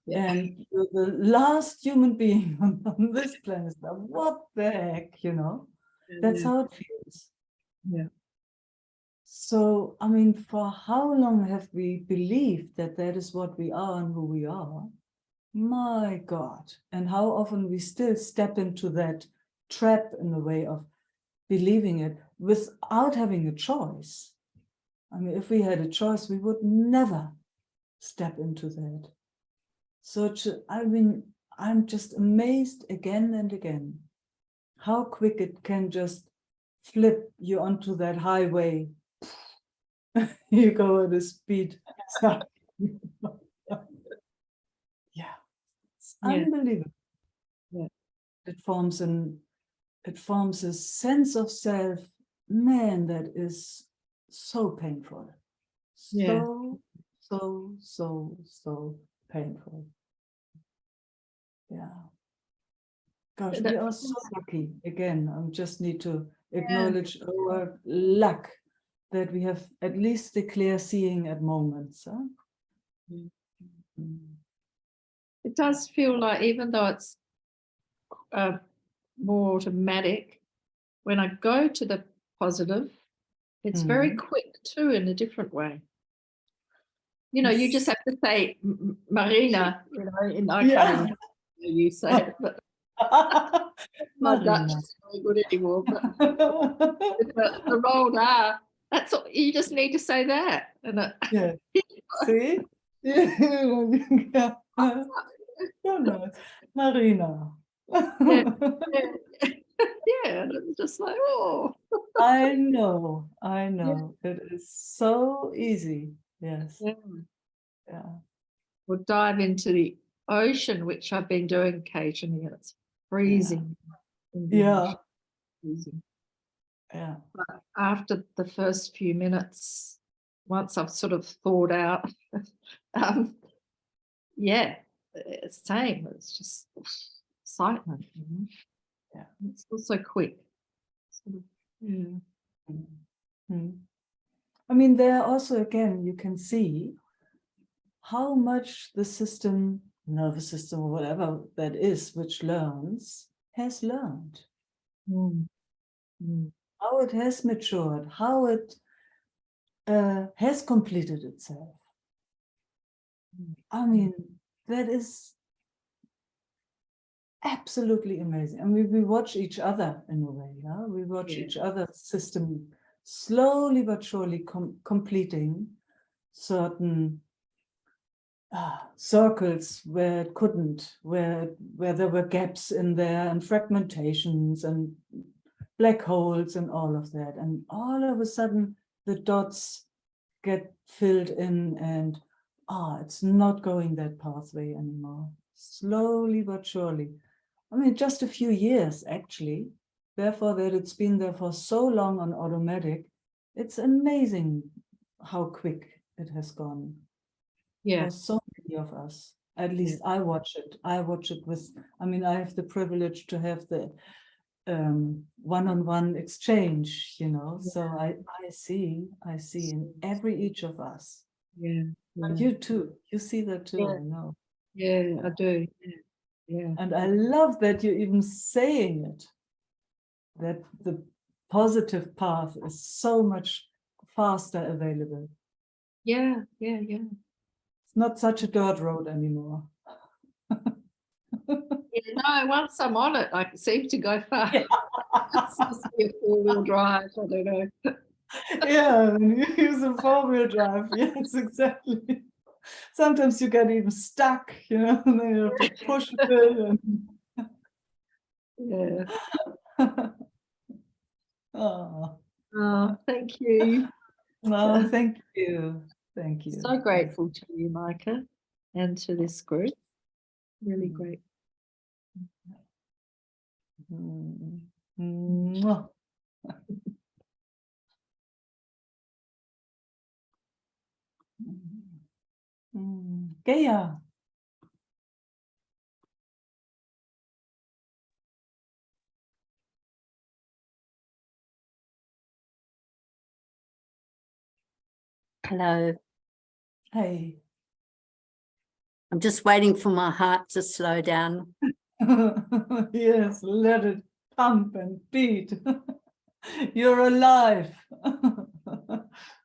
[SPEAKER 5] Yeah.
[SPEAKER 1] And you're the last human being on this planet. Now, what the heck, you know? That's
[SPEAKER 5] Yeah.
[SPEAKER 1] how it feels.
[SPEAKER 5] Yeah.
[SPEAKER 1] So, I mean, for how long have we believed that that is what we are and who we are? My God. And how often we still step into that trap in the way of believing it without having a choice. I mean, if we had a choice, we would never step into that. So, I mean, I'm just amazed again and again how quick it can just flip you onto that highway. You go at a speed. Yeah, it's
[SPEAKER 5] Yeah.
[SPEAKER 1] unbelievable.
[SPEAKER 5] Yeah.
[SPEAKER 1] It forms a sense of self, man, that is so painful.
[SPEAKER 5] Yeah.
[SPEAKER 1] So painful. Yeah. Gosh, we
[SPEAKER 5] That
[SPEAKER 1] are so
[SPEAKER 5] feels-
[SPEAKER 1] lucky. Again, I just need to
[SPEAKER 5] Yeah.
[SPEAKER 1] acknowledge our luck that we have at least the clear seeing at moments. Huh?
[SPEAKER 5] Mm.
[SPEAKER 1] Mm.
[SPEAKER 5] It does feel like, even though it's more automatic, when I go to the positive, it's very
[SPEAKER 1] Mm.
[SPEAKER 5] quick too, in a different way. You know, you just have to say Marina, you know, and I
[SPEAKER 1] Yeah.
[SPEAKER 5] can't even hear you say it, but my Dutch
[SPEAKER 1] Marina.
[SPEAKER 5] is not good anymore. But the rolled R, that's all, you just need to say that. And
[SPEAKER 1] Yeah. See? Yeah. So nice. Marina.
[SPEAKER 5] yeah, and it's just like, oh.
[SPEAKER 1] I know. It is so easy. Yes.
[SPEAKER 5] Yeah.
[SPEAKER 1] Yeah.
[SPEAKER 5] Or dive into the ocean, which I've been doing occasionally, and it's freezing. in the
[SPEAKER 1] Yeah.
[SPEAKER 5] ocean, freezing.
[SPEAKER 1] Yeah.
[SPEAKER 5] But after the first few minutes, once I've sort of thawed out, yeah, it's same. It's just excitement. You know?
[SPEAKER 1] Yeah.
[SPEAKER 5] It's also quick. Sort of, yeah.
[SPEAKER 1] Mhm. I mean, there also, again, you can see how much the system, nervous system, or whatever that is, which learns, has learned.
[SPEAKER 5] Mm. Mm.
[SPEAKER 1] How it has matured, how it has completed itself. I mean, that is absolutely amazing. I mean, we watch each other in a way, yeah? We watch
[SPEAKER 5] Yeah.
[SPEAKER 1] each other's system slowly but surely completing certain circles where it couldn't, where there were gaps in there and fragmentations and black holes and all of that. And all of a sudden, the dots get filled in and it's not going that pathway anymore. Slowly but surely. I mean, just a few years actually. Therefore, that it's been there for so long on automatic, it's amazing how quick it has gone
[SPEAKER 5] Yeah.
[SPEAKER 1] for so many of us. At least I watch it. I watch it with, I mean, I have the privilege to have the one-on-one exchange, you know. So I see in each of us.
[SPEAKER 5] Yeah.
[SPEAKER 1] And you too. You see that too,
[SPEAKER 5] Yeah.
[SPEAKER 1] I know.
[SPEAKER 5] Yeah, I do. Yeah. Yeah.
[SPEAKER 1] And I love that you're even saying it, that the positive path is so much faster available.
[SPEAKER 5] Yeah. Yeah. Yeah.
[SPEAKER 1] It's not such a dirt road anymore.
[SPEAKER 5] Yeah, no, once I'm on it, I seem to go fast.
[SPEAKER 1] Yeah.
[SPEAKER 5] It's supposed to be a four-wheel drive. I don't know.
[SPEAKER 1] Yeah, when you use a four-wheel drive. Yes, exactly. Sometimes you get even stuck, you know, and then you have to push a bit.
[SPEAKER 5] Yeah.
[SPEAKER 1] Oh,
[SPEAKER 5] Oh, thank you.
[SPEAKER 1] no, thank you. Thank you.
[SPEAKER 5] So grateful to you, Micah, and to this group. Really
[SPEAKER 1] Mm.
[SPEAKER 5] great.
[SPEAKER 1] Mm. Mwah. Gaia.
[SPEAKER 6] Hello.
[SPEAKER 1] Hey.
[SPEAKER 6] I'm just waiting for my heart to slow down.
[SPEAKER 1] Yes, let it pump and beat. You're alive.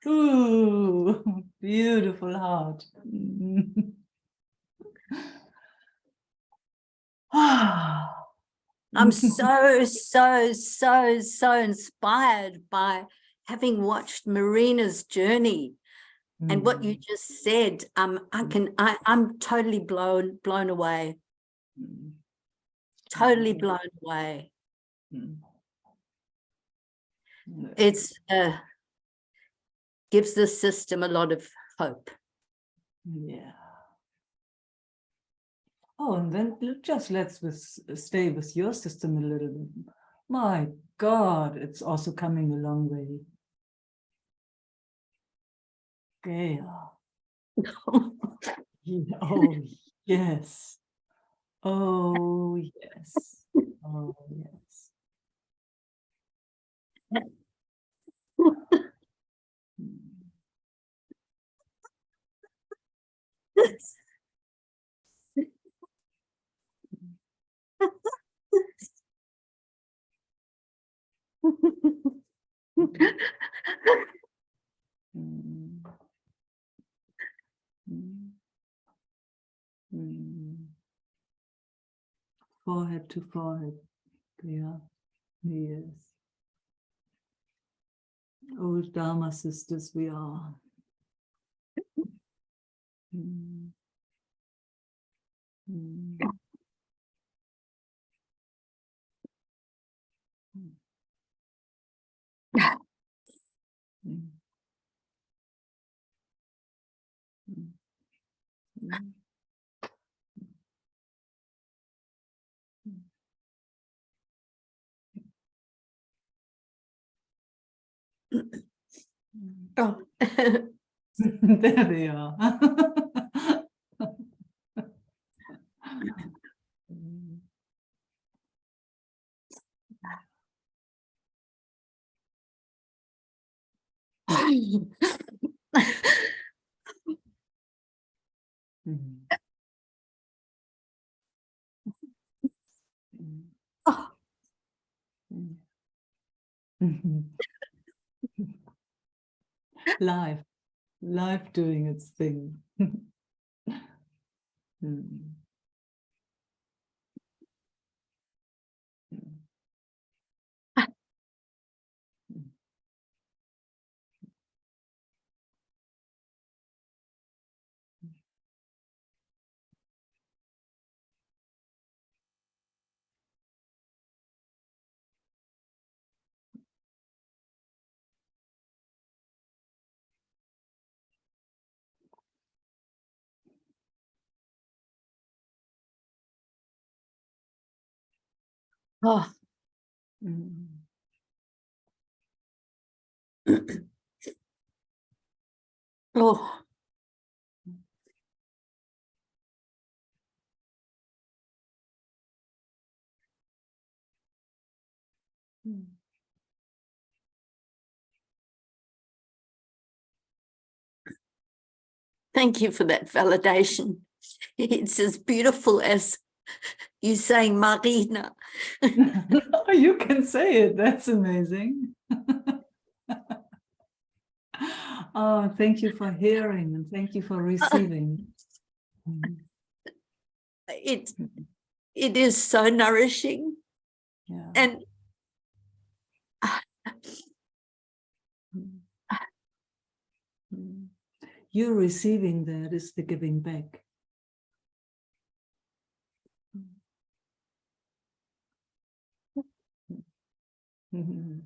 [SPEAKER 1] Ooh, beautiful heart.
[SPEAKER 6] I'm so inspired by having watched Marina's journey and what you just said. I'm totally blown away. Totally blown away. It's gives the system a lot of hope.
[SPEAKER 1] Yeah. Oh, and then just let's stay with your system a little bit. My God, it's also coming a long way. Gaia. Oh, yes. Oh, yes. Oh, yes. Mm. Mm. Mm. Forehead to forehead. Yeah. Yes. Old Dharma sisters we are. Mm. Mm. Mm. Mm. Mm.
[SPEAKER 6] Oh.
[SPEAKER 1] There they are. Mm. Mm. Mm.
[SPEAKER 6] Oh.
[SPEAKER 1] Mm. Mhm. Life doing its thing. Mm. Mm.
[SPEAKER 6] Oh.
[SPEAKER 1] Mm.
[SPEAKER 6] Oh.
[SPEAKER 1] Mm.
[SPEAKER 6] Thank you for that validation. It's as beautiful as you saying Marina.
[SPEAKER 1] Oh, you can say it. That's amazing. Oh, thank you for hearing and thank you for receiving. Mm.
[SPEAKER 6] It is so nourishing.
[SPEAKER 1] Yeah.
[SPEAKER 6] And
[SPEAKER 1] Mm. Mm. You receiving that is the giving back. Mhm.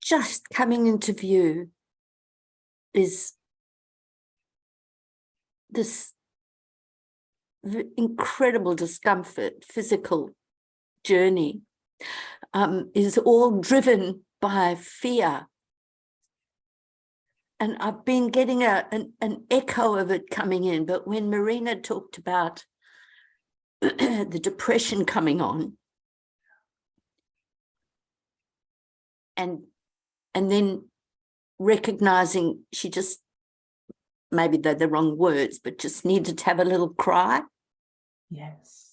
[SPEAKER 6] just coming into view is this incredible discomfort, physical journey, is all driven by fear. And I've been getting an echo of it coming in, but when Marina talked about the depression coming on, and then recognizing she just, maybe they're the wrong words, but just needed to have a little cry.
[SPEAKER 1] Yes.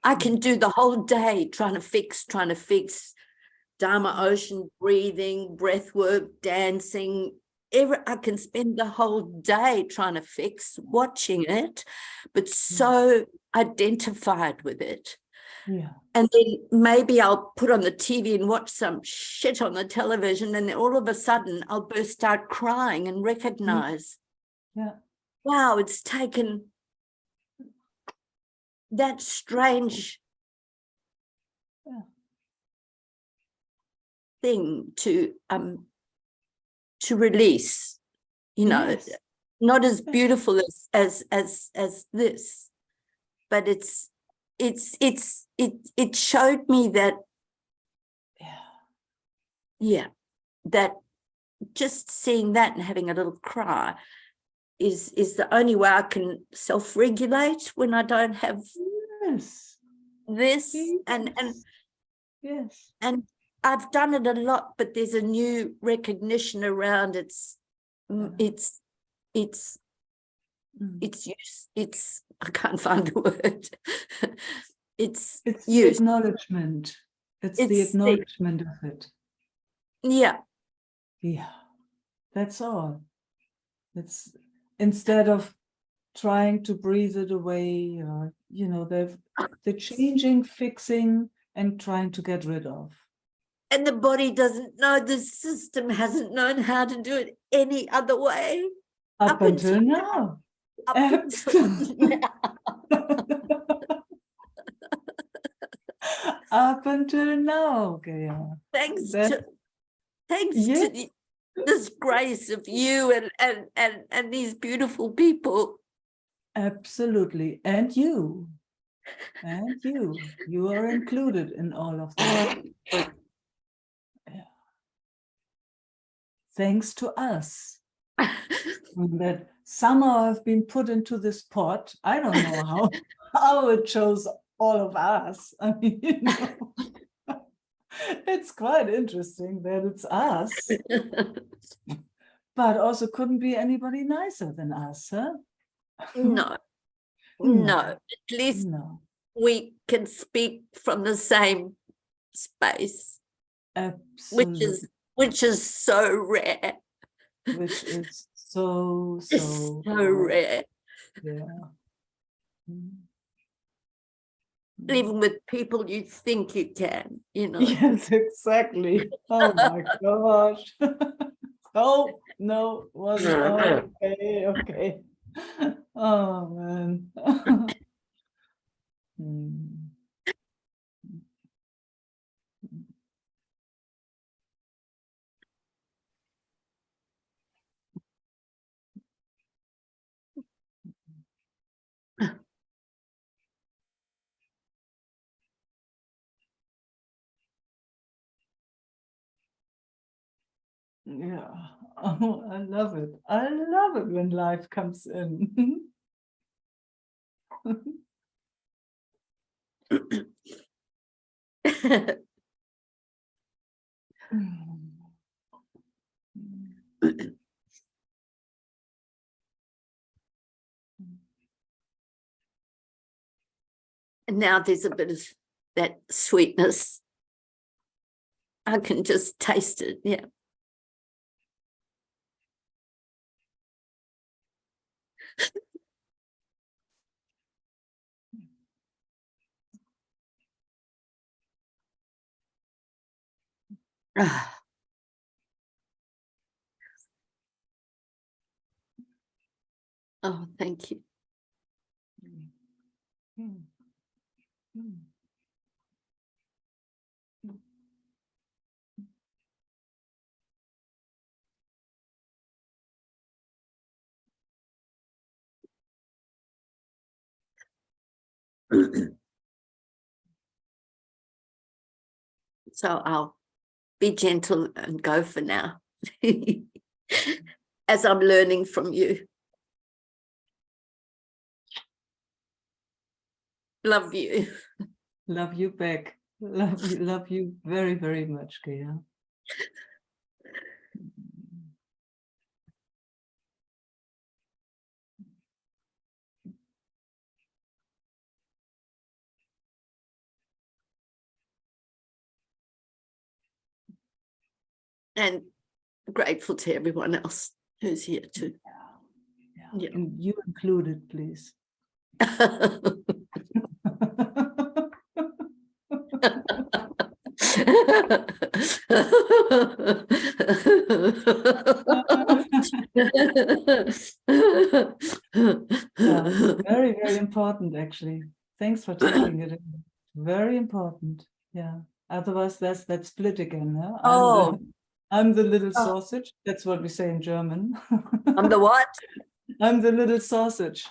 [SPEAKER 6] I can do the whole day trying to fix Dharma Ocean, breathing, breath work, dancing. I can spend the whole day trying to fix, watching it, but so identified with it.
[SPEAKER 1] Yeah.
[SPEAKER 6] And then maybe I'll put on the TV and watch some shit on the television, and then all of a sudden I'll burst out crying and recognize, wow, it's taken that strange thing to release, you know.
[SPEAKER 1] Yes.
[SPEAKER 6] Not as beautiful as this, but it showed me that, that just seeing that and having a little cry is the only way I can self-regulate when I don't have this. And
[SPEAKER 1] yes,
[SPEAKER 6] and I've done it a lot, but there's a new recognition around it's I can't find the word. it's
[SPEAKER 1] the acknowledgement. It's the acknowledgement of it.
[SPEAKER 6] Yeah.
[SPEAKER 1] Yeah, that's all. It's instead of trying to breathe it away, or you know, the changing, fixing, and trying to get rid of.
[SPEAKER 6] And the body doesn't know, the system hasn't known how to do it any other way.
[SPEAKER 1] Up until now.
[SPEAKER 6] Up until now.
[SPEAKER 1] Up until now, Gaia.
[SPEAKER 6] Thanks to this grace of you and these beautiful people.
[SPEAKER 1] Absolutely. And you. And you. You are included in all of that. Yeah. Thanks to us. That somehow have been put into this pot. I don't know how it chose all of us. I mean, you know, it's quite interesting that it's us. But also couldn't be anybody nicer than us, huh?
[SPEAKER 6] No. At least we can speak from the same space.
[SPEAKER 1] Absolutely.
[SPEAKER 6] Which is so rare.
[SPEAKER 1] Which is so
[SPEAKER 6] rare.
[SPEAKER 1] Yeah.
[SPEAKER 6] Even with people you think you can, you know.
[SPEAKER 1] Yes, exactly. Oh my gosh. Oh no, wasn't okay. Oh man. Yeah. Oh, I love it. I love it when life comes in.
[SPEAKER 6] And now there's a bit of that sweetness. I can just taste it, yeah. Oh, thank you. So I'll be gentle and go for now, as I'm learning from you. Love you.
[SPEAKER 1] Love you back. Love you very, very much, Gea.
[SPEAKER 6] And grateful to everyone else who's here too. Yeah.
[SPEAKER 1] And you included, please. Yeah, very, very important, actually. Thanks for tackling it. Very important. Yeah. Otherwise, that's that split again. Huh?
[SPEAKER 6] Oh.
[SPEAKER 1] I'm the little sausage. That's what we say in German.
[SPEAKER 6] I'm the what?
[SPEAKER 1] I'm the little sausage.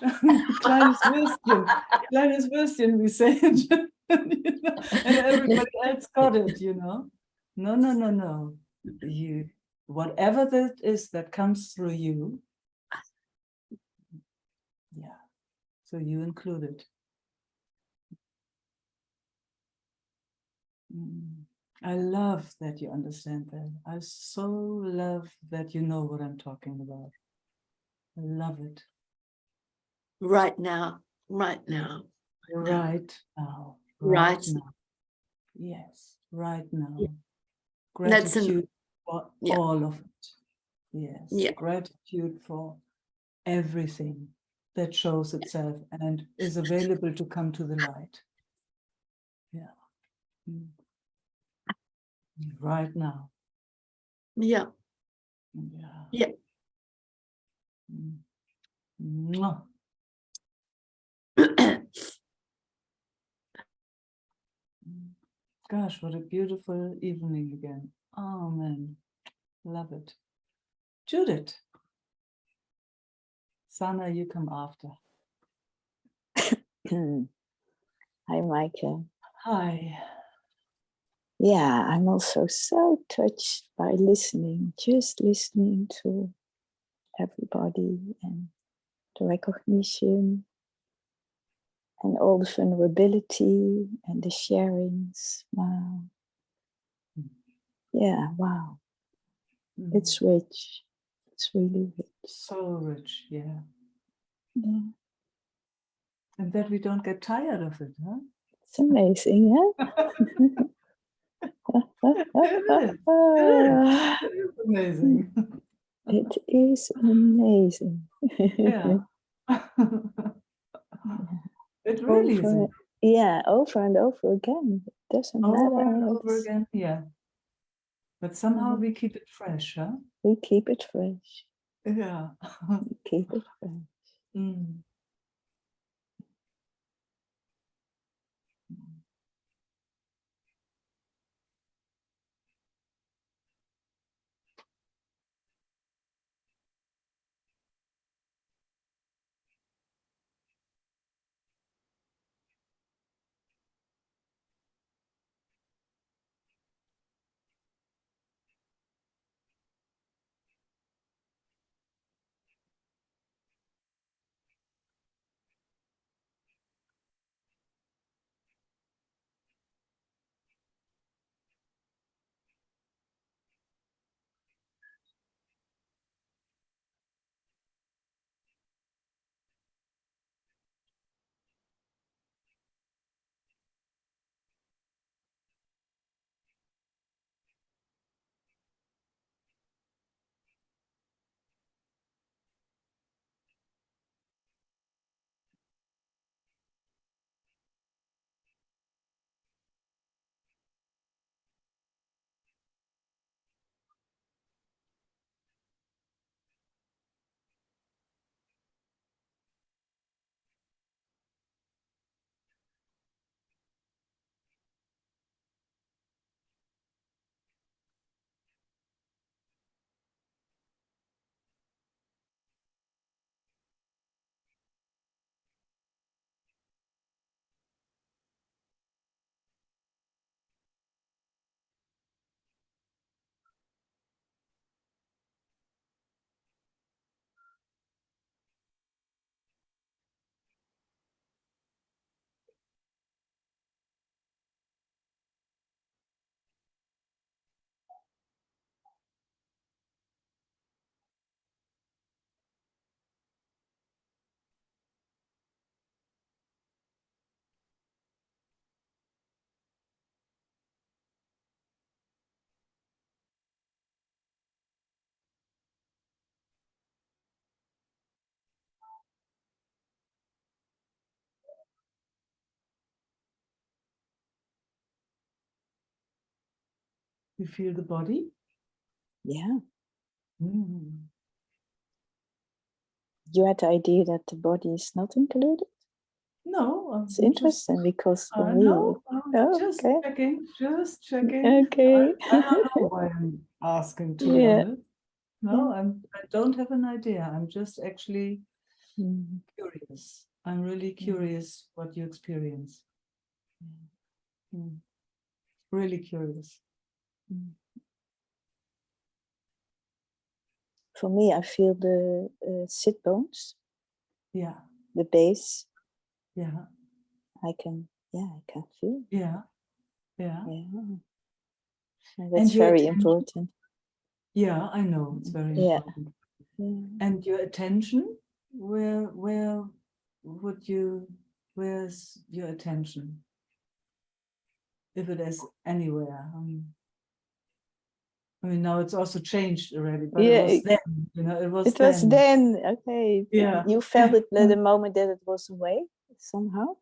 [SPEAKER 1] Kleines Würstchen. Kleines Würstchen, we say in German. You know? And everybody else got it, you know. No, no, no, no. You, whatever that is that comes through you, yeah. So you include it. I love that you understand that. I so love that you know what I'm talking about. I love it.
[SPEAKER 6] Right now. Right now.
[SPEAKER 1] Right now.
[SPEAKER 6] Right
[SPEAKER 1] now. Yes, right now.
[SPEAKER 6] That's
[SPEAKER 1] Gratitude for
[SPEAKER 6] yeah.
[SPEAKER 1] all of it. Yes,
[SPEAKER 6] Yeah.
[SPEAKER 1] gratitude for everything that shows itself and is available to come to the light. Yeah. Right now.
[SPEAKER 6] Yeah.
[SPEAKER 1] Yeah.
[SPEAKER 6] Yeah.
[SPEAKER 1] Mwah. Gosh, what a beautiful evening again. Oh man, love it. Judith. Sana, you come after.
[SPEAKER 7] Hi, Meike.
[SPEAKER 1] Hi.
[SPEAKER 7] Yeah, I'm also so touched by listening, just listening to everybody and the recognition and all the vulnerability and the sharings. Wow. Yeah, wow. It's rich. It's really rich.
[SPEAKER 1] So rich, yeah.
[SPEAKER 7] Yeah.
[SPEAKER 1] And that we don't get tired of it, huh?
[SPEAKER 7] It's amazing, huh?
[SPEAKER 1] It is amazing.
[SPEAKER 7] It is amazing.
[SPEAKER 1] Yeah. It really is.
[SPEAKER 7] Over, yeah, over and over again. It doesn't
[SPEAKER 1] Over
[SPEAKER 7] matter.
[SPEAKER 1] and over
[SPEAKER 7] It's,
[SPEAKER 1] again, yeah. But somehow we keep it fresh, huh?
[SPEAKER 7] we keep it fresh.
[SPEAKER 1] Yeah.
[SPEAKER 7] We keep it fresh.
[SPEAKER 1] Mm. You feel the body?
[SPEAKER 7] Yeah.
[SPEAKER 1] Mm.
[SPEAKER 7] You had the idea that the body is not included?
[SPEAKER 1] No,
[SPEAKER 7] It's interesting because for me,
[SPEAKER 1] no, I'm
[SPEAKER 7] oh,
[SPEAKER 1] just
[SPEAKER 7] okay.
[SPEAKER 1] checking, just checking.
[SPEAKER 7] Okay.
[SPEAKER 1] I don't know why I'm asking, to be
[SPEAKER 7] Yeah.
[SPEAKER 1] honest. No, I don't have an idea. I'm just actually
[SPEAKER 7] Mm.
[SPEAKER 1] curious. I'm really curious what you experience. Mm. Really curious.
[SPEAKER 7] For me, I feel the sit bones,
[SPEAKER 1] Yeah,
[SPEAKER 7] the base.
[SPEAKER 1] yeah,
[SPEAKER 7] I can feel.
[SPEAKER 1] yeah, yeah.
[SPEAKER 7] Yeah. And
[SPEAKER 1] And
[SPEAKER 7] that's
[SPEAKER 1] your
[SPEAKER 7] very
[SPEAKER 1] attention?
[SPEAKER 7] important.
[SPEAKER 1] Yeah, I know it's very
[SPEAKER 7] Yeah.
[SPEAKER 1] important.
[SPEAKER 7] Yeah.
[SPEAKER 1] And your attention, where's your attention? If it is anywhere. I mean, now it's also changed already, but
[SPEAKER 7] Yeah,
[SPEAKER 1] it was then, it was
[SPEAKER 7] it was then. Okay.
[SPEAKER 1] Yeah.
[SPEAKER 7] You felt it the moment that it was away somehow?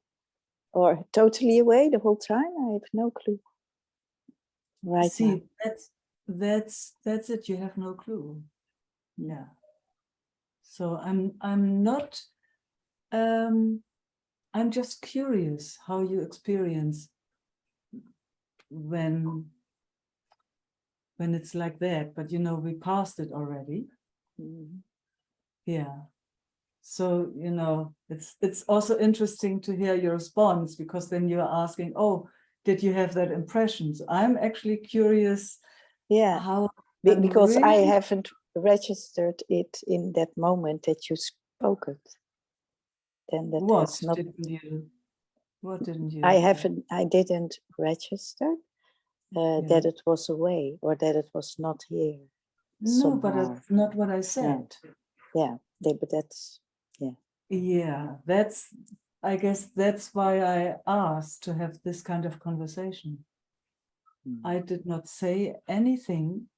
[SPEAKER 7] Or totally away the whole time? I have no clue. Right now.
[SPEAKER 1] See, that's it. You have no clue. Yeah. So I'm not, I'm just curious how you experience when it's like that, but we passed it already. Yeah. So it's also interesting to hear your response, because then you're asking, oh, did you have that impression? So I'm actually curious.
[SPEAKER 7] Yeah.
[SPEAKER 1] How
[SPEAKER 7] Because I
[SPEAKER 1] really,
[SPEAKER 7] haven't registered it in that moment that you spoke it. Then that has not.
[SPEAKER 1] what didn't you?
[SPEAKER 7] I didn't register that it was away or that it was not here.
[SPEAKER 1] No, but
[SPEAKER 7] somehow.
[SPEAKER 1] that's not what I said.
[SPEAKER 7] Yeah, but that's, yeah.
[SPEAKER 1] Yeah, I guess that's why I asked to have this kind of conversation. I did not say anything.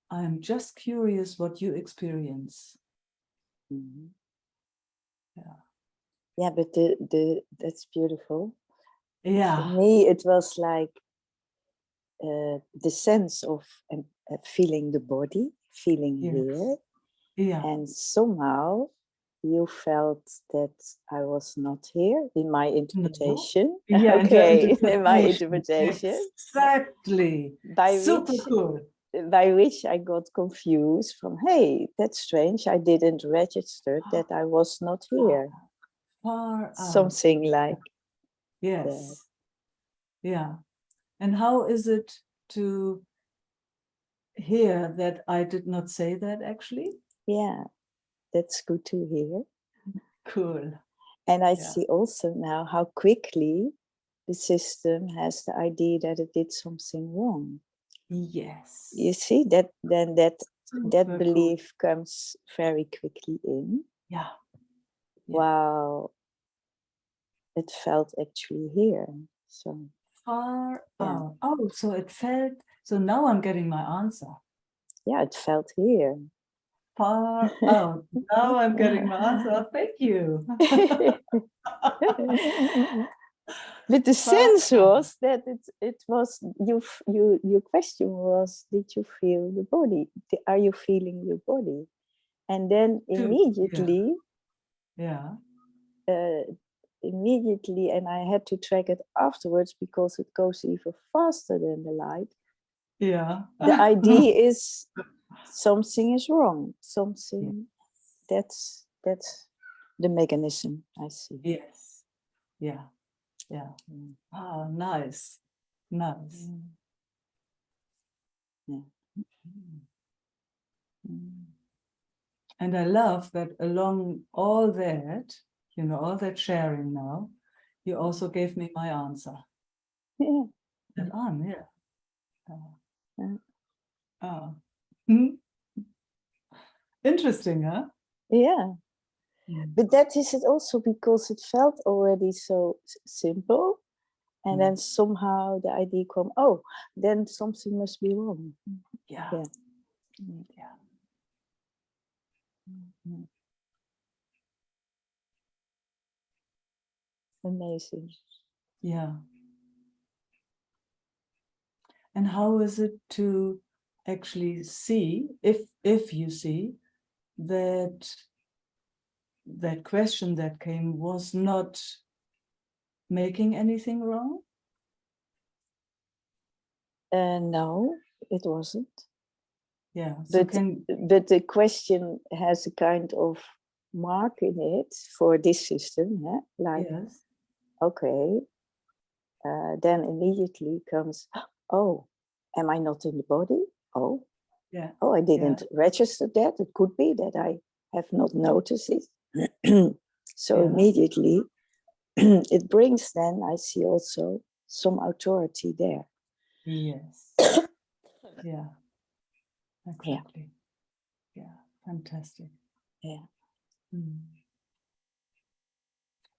[SPEAKER 1] I'm just curious what you experience.
[SPEAKER 7] Yeah, but that's beautiful. For
[SPEAKER 1] Yeah,
[SPEAKER 7] me, it was like the sense of feeling the body, feeling
[SPEAKER 1] yes.
[SPEAKER 7] here.
[SPEAKER 1] Yeah.
[SPEAKER 7] And somehow you felt that I was not here in my interpretation.
[SPEAKER 1] Yeah,
[SPEAKER 7] Okay, in my interpretation.
[SPEAKER 1] Exactly.
[SPEAKER 7] By
[SPEAKER 1] Super
[SPEAKER 7] which,
[SPEAKER 1] cool.
[SPEAKER 7] by which I got confused from, hey, that's strange. I didn't register that I was not here.
[SPEAKER 1] Far out.
[SPEAKER 7] Something like
[SPEAKER 1] yes.
[SPEAKER 7] that.
[SPEAKER 1] Yeah. And how is it to hear that I did not say that actually?
[SPEAKER 7] Yeah, that's good to hear.
[SPEAKER 1] Cool.
[SPEAKER 7] And I see also now how quickly the system has the idea that it did something wrong.
[SPEAKER 1] Yes.
[SPEAKER 7] You see that then that
[SPEAKER 1] Super
[SPEAKER 7] belief comes very quickly in.
[SPEAKER 1] Yeah.
[SPEAKER 7] While it felt actually here. So
[SPEAKER 1] far out. Oh, so it felt, so now I'm getting my answer.
[SPEAKER 7] Yeah, it felt here.
[SPEAKER 1] Far out. Now I'm getting my answer. Thank you.
[SPEAKER 7] But the sense was that it was your question was, did you feel the body? Are you feeling your body? And then immediately, immediately, and I had to track it afterwards because it goes even faster than the light.
[SPEAKER 1] Yeah.
[SPEAKER 7] The idea is something is wrong. Something that's the mechanism I see.
[SPEAKER 1] Yes. Yeah. Yeah. Oh, nice. Nice.
[SPEAKER 7] Yeah.
[SPEAKER 1] And I love that along all that, all that sharing now, you also gave me my answer.
[SPEAKER 7] Yeah.
[SPEAKER 1] That I'm here. Interesting, huh?
[SPEAKER 7] Yeah. But that is it also because it felt already so simple. And then somehow the idea come, oh, then something must be wrong.
[SPEAKER 1] Yeah.
[SPEAKER 7] Amazing.
[SPEAKER 1] Yeah. And how is it to actually see, if you see that that question that came was not making anything wrong?
[SPEAKER 7] No, it wasn't.
[SPEAKER 1] Yeah, so
[SPEAKER 7] But the question has a kind of mark in it for this system, yeah? Like,
[SPEAKER 1] yes,
[SPEAKER 7] okay, then immediately comes, oh, am I not in the body? Oh,
[SPEAKER 1] yeah,
[SPEAKER 7] oh, I didn't register that. It could be that I have not noticed it. So
[SPEAKER 1] Yeah.
[SPEAKER 7] immediately it brings then, I see also some authority there.
[SPEAKER 1] yes, yeah, exactly. Yeah, fantastic.
[SPEAKER 7] Yeah.
[SPEAKER 1] Mm.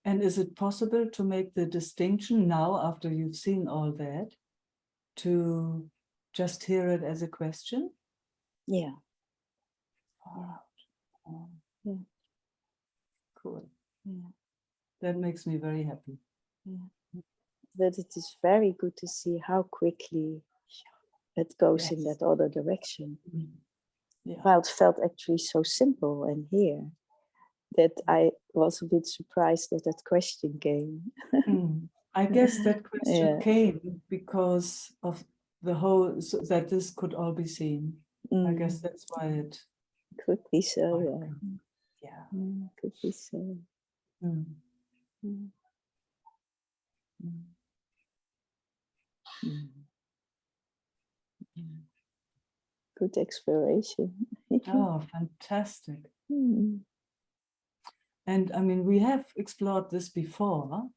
[SPEAKER 1] And is it possible to make the distinction now, after you've seen all that, to just hear it as a question?
[SPEAKER 7] Yeah.
[SPEAKER 1] Oh,
[SPEAKER 7] Yeah.
[SPEAKER 1] cool.
[SPEAKER 7] Yeah.
[SPEAKER 1] That makes me very happy.
[SPEAKER 7] Yeah. But it is very good to see how quickly it goes in
[SPEAKER 1] Yes.
[SPEAKER 7] that other direction.
[SPEAKER 1] Yeah.
[SPEAKER 7] Well, it felt actually so simple and here that I was a bit surprised that that question came.
[SPEAKER 1] I guess that question
[SPEAKER 7] Yeah.
[SPEAKER 1] came because of the whole, so that this could all be seen. I guess that's why it
[SPEAKER 7] Could be so, yeah.
[SPEAKER 1] yeah.
[SPEAKER 7] Could be so.
[SPEAKER 1] Mm.
[SPEAKER 7] Mm.
[SPEAKER 1] Mm.
[SPEAKER 7] Mm. Good exploration.
[SPEAKER 1] Oh, fantastic.
[SPEAKER 7] Mm.
[SPEAKER 1] And I mean, we have explored this before,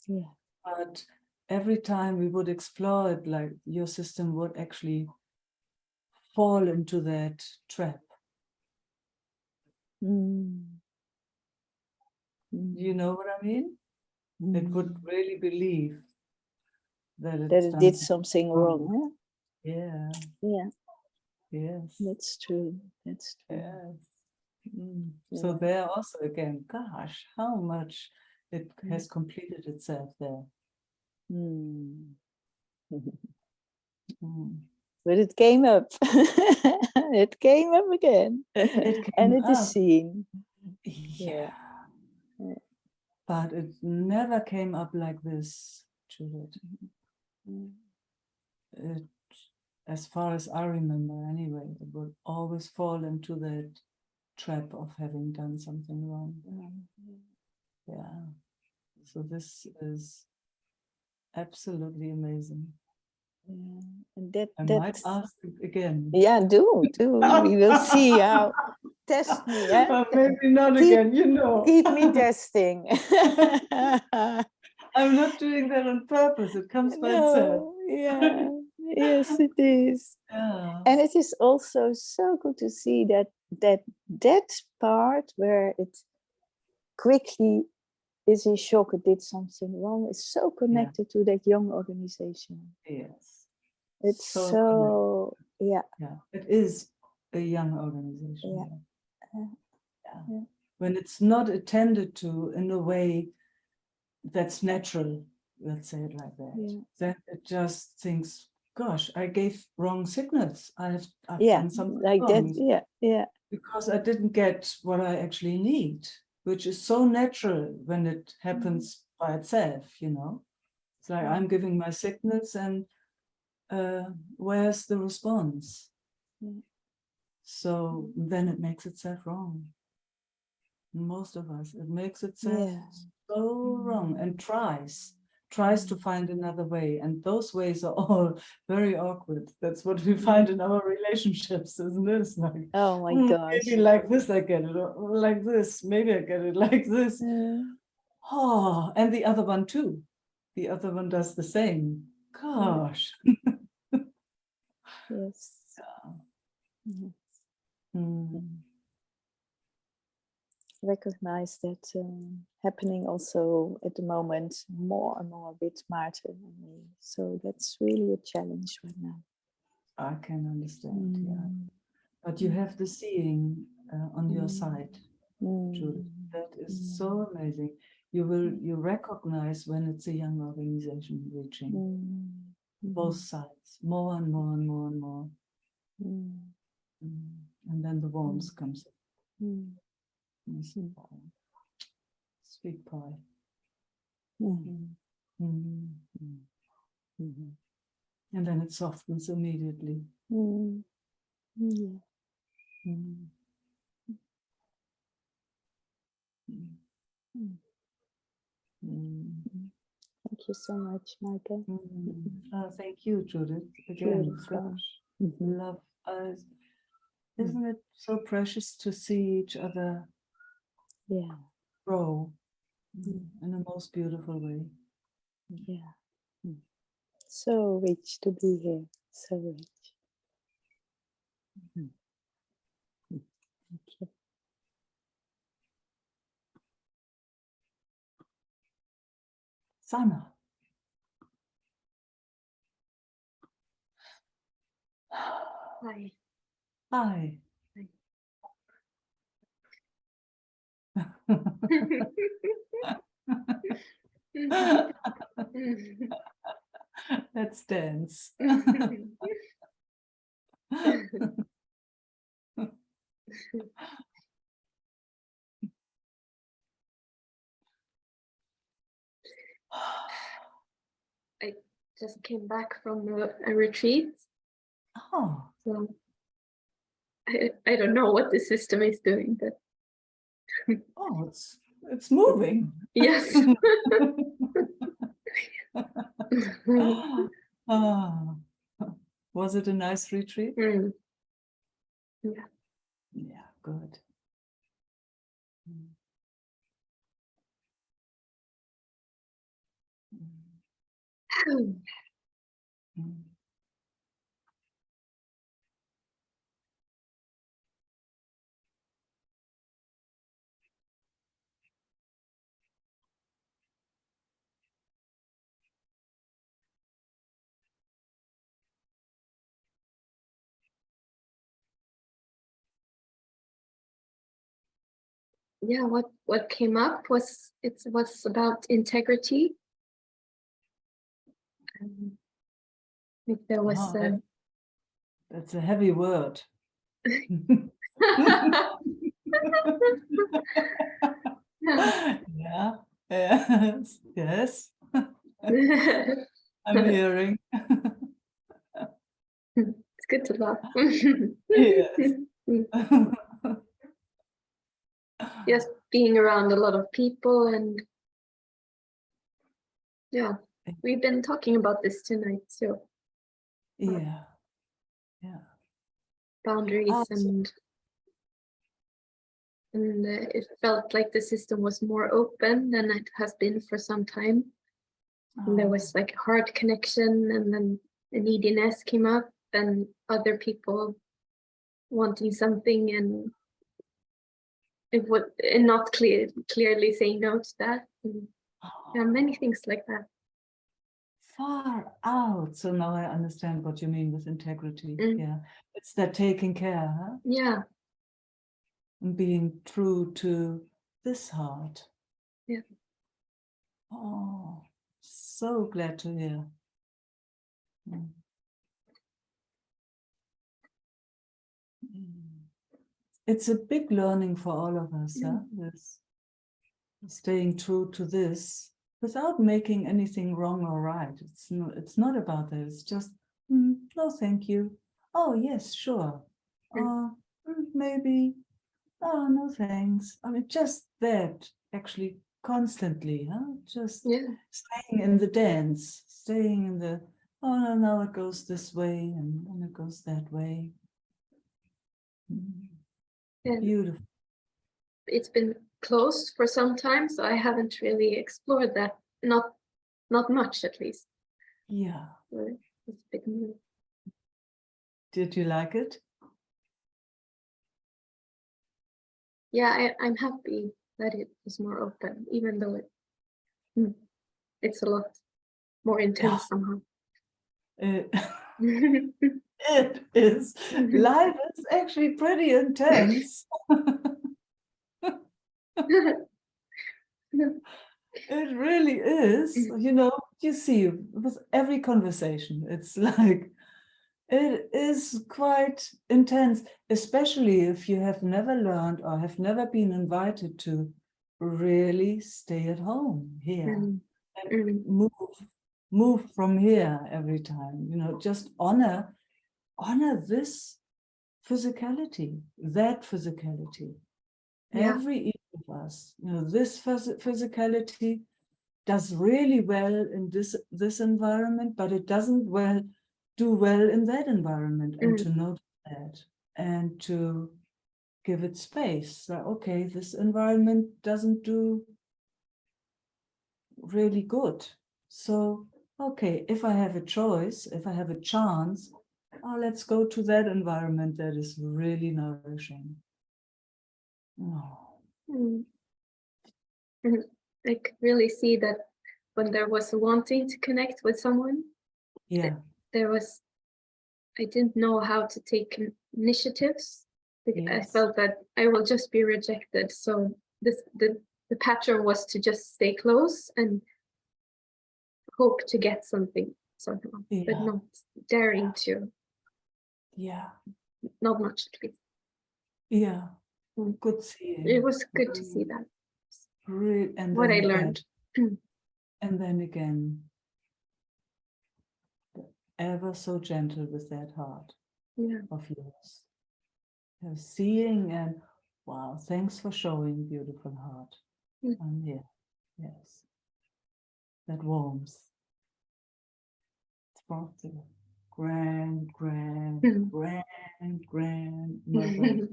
[SPEAKER 7] Yeah.
[SPEAKER 1] but every time we would explore it, like your system would actually fall into that trap.
[SPEAKER 7] Mm.
[SPEAKER 1] You know what I mean? It would really believe that
[SPEAKER 7] That
[SPEAKER 1] it's
[SPEAKER 7] it
[SPEAKER 1] done
[SPEAKER 7] did something wrong. Huh?
[SPEAKER 1] Yeah,
[SPEAKER 7] Yeah,
[SPEAKER 1] yes,
[SPEAKER 7] that's true. That's true.
[SPEAKER 1] yes. Mm.
[SPEAKER 7] Yeah.
[SPEAKER 1] So there also again, gosh, how much it has completed itself there.
[SPEAKER 7] Mm.
[SPEAKER 1] Mm.
[SPEAKER 7] But it came up. It came up again.
[SPEAKER 1] It
[SPEAKER 7] And
[SPEAKER 1] came
[SPEAKER 7] it is
[SPEAKER 1] up.
[SPEAKER 7] seen.
[SPEAKER 1] Yeah.
[SPEAKER 7] Yeah.
[SPEAKER 1] But it never came up like this, Judith. It, as far as I remember anyway, it would always fall into that trap of having done something wrong. Yeah. So this is absolutely amazing.
[SPEAKER 7] Yeah. And that
[SPEAKER 1] I might ask it again.
[SPEAKER 7] yeah, do. We will see how. Test me, yeah?
[SPEAKER 1] But maybe not
[SPEAKER 7] Keep-
[SPEAKER 1] again, you know.
[SPEAKER 7] Keep me testing.
[SPEAKER 1] I'm not doing that on purpose. It comes by itself.
[SPEAKER 7] No, yeah, yes, it is.
[SPEAKER 1] Yeah.
[SPEAKER 7] And it is also so good to see that part where it quickly is in shock, it did something wrong, is so connected to that young organization.
[SPEAKER 1] Yes.
[SPEAKER 7] It's
[SPEAKER 1] So
[SPEAKER 7] so, yeah.
[SPEAKER 1] Yeah, it is a young organization.
[SPEAKER 7] Yeah.
[SPEAKER 1] Yeah.
[SPEAKER 7] Yeah.
[SPEAKER 1] When it's not attended to in a way that's natural, let's say it like that,
[SPEAKER 7] Yeah.
[SPEAKER 1] then it just thinks, gosh, I gave wrong signals. I've
[SPEAKER 7] Yeah,
[SPEAKER 1] done something
[SPEAKER 7] like
[SPEAKER 1] wrong.
[SPEAKER 7] that. Yeah.
[SPEAKER 1] Because I didn't get what I actually need, which is so natural when it happens by itself, you know. It's like I'm giving my signals and where's the response? So then it makes itself wrong. Most of us, it makes itself so wrong and tries to find another way. And those ways are all very awkward. That's what we find in our relationships, isn't it? It's like,
[SPEAKER 7] Oh my gosh.
[SPEAKER 1] maybe like this I get it, or like this, maybe I get it like this. Oh, and the other one too. The other one does the same. Gosh.
[SPEAKER 7] Yes. Recognize that happening also at the moment more and more with Maarten and me. So that's really a challenge right now.
[SPEAKER 1] I can understand, yeah. But you have the seeing on your side, Judith. That is so amazing. You recognize when it's a young organization reaching. both sides, more and more and more and more.
[SPEAKER 7] Mm.
[SPEAKER 1] And then the warmth comes.
[SPEAKER 7] Mm.
[SPEAKER 1] Sweet pie.
[SPEAKER 7] Mm.
[SPEAKER 1] And then it softens immediately.
[SPEAKER 7] Mm. Yeah.
[SPEAKER 1] Mm.
[SPEAKER 7] Thank you so much, Meike.
[SPEAKER 1] Thank you, Judith. Again,
[SPEAKER 7] Beautiful.
[SPEAKER 1] love. Isn't it so precious to see each other
[SPEAKER 7] Yeah.
[SPEAKER 1] grow in the most beautiful way?
[SPEAKER 7] Yeah. So rich to be here. So rich. Thank you.
[SPEAKER 1] Sana.
[SPEAKER 8] Hi.
[SPEAKER 1] Hi. Let's dance.
[SPEAKER 8] I just came back from a retreat,
[SPEAKER 1] Oh,
[SPEAKER 8] so I don't know what the system is doing, but
[SPEAKER 1] oh, it's moving.
[SPEAKER 8] yes.
[SPEAKER 1] Ah, was it a nice retreat?
[SPEAKER 8] Mm. Yeah.
[SPEAKER 1] Yeah, good.
[SPEAKER 8] Yeah, what came up was was about integrity. If there was
[SPEAKER 1] Oh, that's a heavy word. Yeah, yes, yes. I'm hearing.
[SPEAKER 8] It's good to laugh.
[SPEAKER 1] Yes.
[SPEAKER 8] Yes, being around a lot of people, and yeah, we've been talking about this tonight, so
[SPEAKER 1] Yeah. Yeah.
[SPEAKER 8] boundaries
[SPEAKER 1] Ah,
[SPEAKER 8] and it felt like the system was more open than it has been for some time. And there was like a hard connection, and then a neediness came up, and other people wanting something, and it would and not clearly saying no to that. And, yeah, many things like that.
[SPEAKER 1] Far out. So now I understand what you mean with integrity. Yeah. It's that taking care, huh?
[SPEAKER 8] Yeah.
[SPEAKER 1] And being true to this heart.
[SPEAKER 8] Yeah.
[SPEAKER 1] Oh, so glad to hear. It's a big learning for all of us, huh? This staying true to this without making anything wrong or right. It's not about that. It's just, no, thank you. Oh, yes, sure. Maybe. Oh, no, thanks. I mean, just that, actually, constantly, huh? Just staying in the dance, staying in the, oh, no, no, it goes this way, and then it goes that way. Beautiful.
[SPEAKER 8] It's been closed for some time, so I haven't really explored that. Not much, at least.
[SPEAKER 1] Yeah.
[SPEAKER 8] So it's a bit new.
[SPEAKER 1] Did you like it?
[SPEAKER 8] Yeah, I'm happy that it was more open, even though it's a lot more intense somehow.
[SPEAKER 1] It is. Life is actually pretty intense. It really is. You know, you see, with every conversation, it's like, it is quite intense, especially if you have never learned or have never been invited to really stay at home here and move from here every time, you know, just honor this physicality, that physicality.
[SPEAKER 8] Yeah.
[SPEAKER 1] Every each of us, you know, this physicality does really well in this environment, but it doesn't do well in that environment, and to notice that and to give it space. So, okay, this environment doesn't do really good. So, okay, if I have a choice, if I have a chance, let's go to that environment that is really nourishing. Oh.
[SPEAKER 8] I could really see that when there was wanting to connect with someone,
[SPEAKER 1] Yeah,
[SPEAKER 8] I didn't know how to take initiatives. I
[SPEAKER 1] yes.
[SPEAKER 8] felt that I will just be rejected. So the pattern was to just stay close and hope to get something somehow, but
[SPEAKER 1] Yeah.
[SPEAKER 8] not daring to,
[SPEAKER 1] Yeah,
[SPEAKER 8] not much at least.
[SPEAKER 1] yeah.
[SPEAKER 8] Mm.
[SPEAKER 1] Good seeing.
[SPEAKER 8] It was good to see that.
[SPEAKER 1] And
[SPEAKER 8] What
[SPEAKER 1] then
[SPEAKER 8] I
[SPEAKER 1] again,
[SPEAKER 8] learned.
[SPEAKER 1] and then again, ever so gentle with that heart
[SPEAKER 8] Yeah.
[SPEAKER 1] of yours. You're seeing and wow, thanks for showing, beautiful heart. I'm here. Yes. That warms. It's from the grand mother.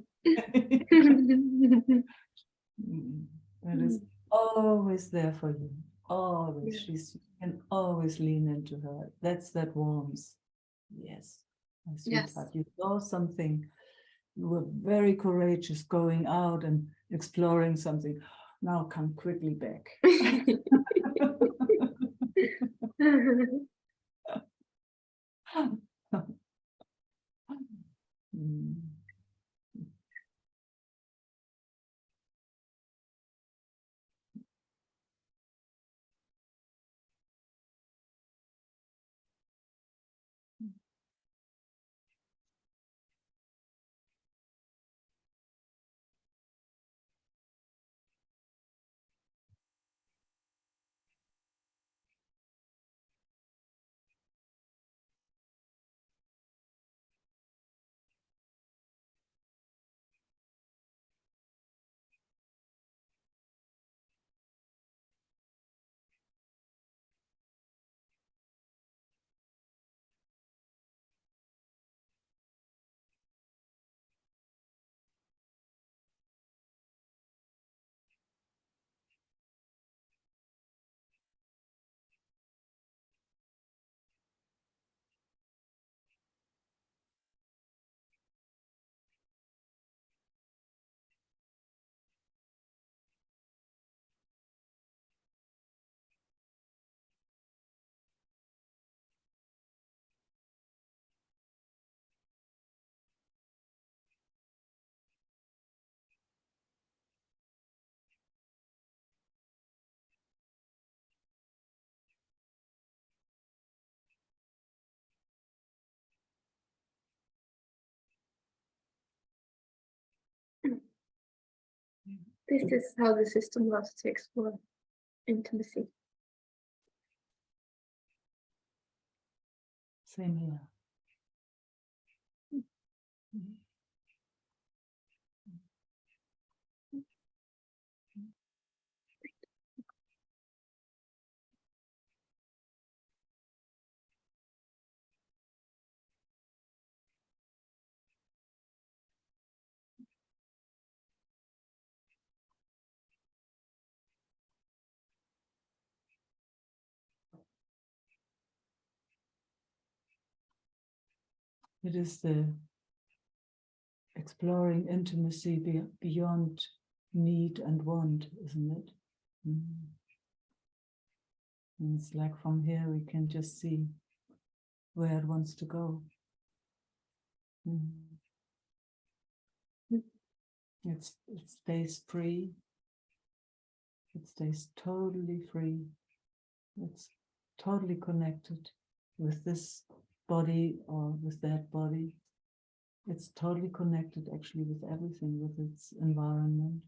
[SPEAKER 1] That is always there for you. Always.
[SPEAKER 8] Yeah.
[SPEAKER 1] You can always lean into her. That's that warmth. Yes. My sweetheart, you saw something. You were very courageous going out and exploring something. Now come quickly back. Mm.
[SPEAKER 8] This is how the system loves to explore intimacy.
[SPEAKER 1] Same here. It is the exploring intimacy beyond need and want, isn't it? And it's like from here we can just see where it wants to go. It stays free. It stays totally free. It's totally connected with this body or with that body. It's totally connected actually with everything, with its environment.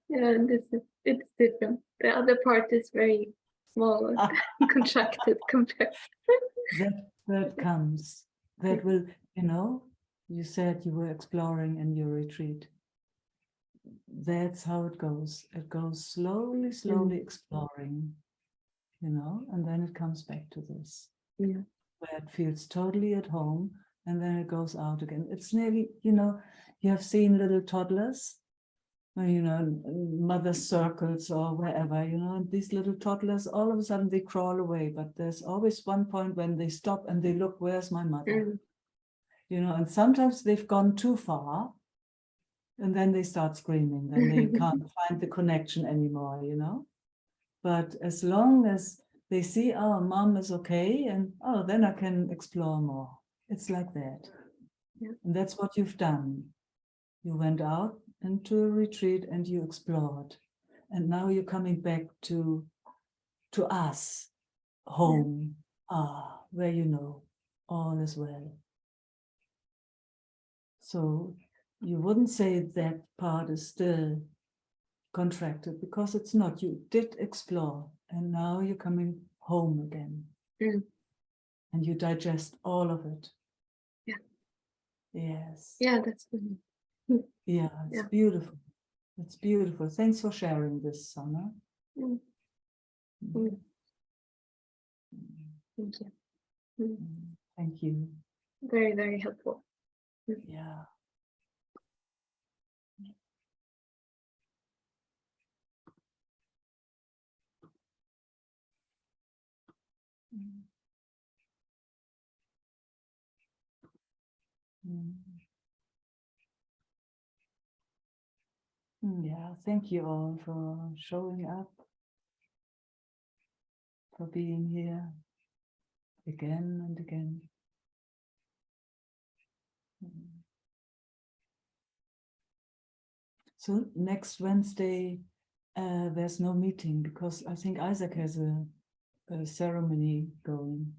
[SPEAKER 8] Yeah, and it's different. The other part is very small and contracted compared.
[SPEAKER 1] That comes. That will, you said you were exploring in your retreat. That's how it goes. It goes slowly exploring, and then it comes back to this.
[SPEAKER 8] Yeah.
[SPEAKER 1] Where it feels totally at home, and then it goes out again. It's nearly, you have seen little toddlers, mother circles or wherever, and these little toddlers, all of a sudden they crawl away, but there's always one point when they stop and they look, where's my mother? And sometimes they've gone too far, and then they start screaming, then they can't find the connection anymore, But as long as they see, oh, mom is okay, and oh, then I can explore more. It's like that.
[SPEAKER 8] Yeah.
[SPEAKER 1] And that's what you've done. You went out into a retreat and you explored. And now you're coming back to us, home, where all is well. So you wouldn't say that part is still contracted, because it's not. You did explore, and now you're coming home again. And you digest all of it.
[SPEAKER 8] Yeah.
[SPEAKER 1] Yes.
[SPEAKER 8] Yeah, that's good.
[SPEAKER 1] Yeah, it's beautiful. It's beautiful. Thanks for sharing this, Sana.
[SPEAKER 8] Mm. Mm. Thank you.
[SPEAKER 1] Thank you.
[SPEAKER 8] Very, very helpful.
[SPEAKER 1] Yeah. Yeah, thank you all for showing up, for being here again and again. So next Wednesday, there's no meeting, because I think Isaac has a ceremony going,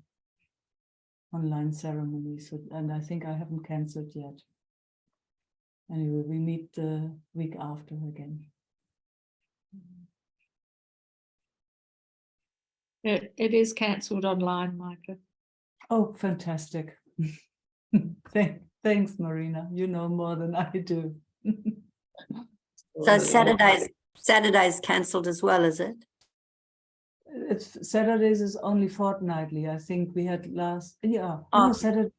[SPEAKER 1] online ceremony. So, and I think I haven't cancelled yet. Anyway, we meet the week after again.
[SPEAKER 5] It is cancelled online, Meike.
[SPEAKER 1] Oh, fantastic. Thanks, Marina. You know more than I do.
[SPEAKER 6] So Saturday's cancelled as well, is it?
[SPEAKER 1] It's Saturdays is only fortnightly. I think we had no,
[SPEAKER 6] Oh.
[SPEAKER 1] Saturday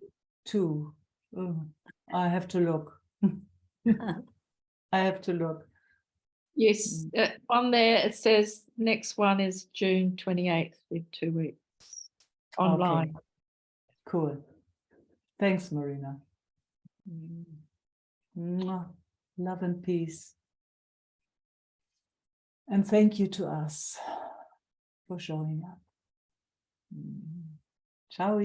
[SPEAKER 1] too. Oh, I have to look. I have to look.
[SPEAKER 5] Yes, on there it says next one is June 28th with 2 weeks online.
[SPEAKER 1] Okay. Cool. Thanks, Marina. Mwah. Love and peace. And thank you to us for showing up. Ciao.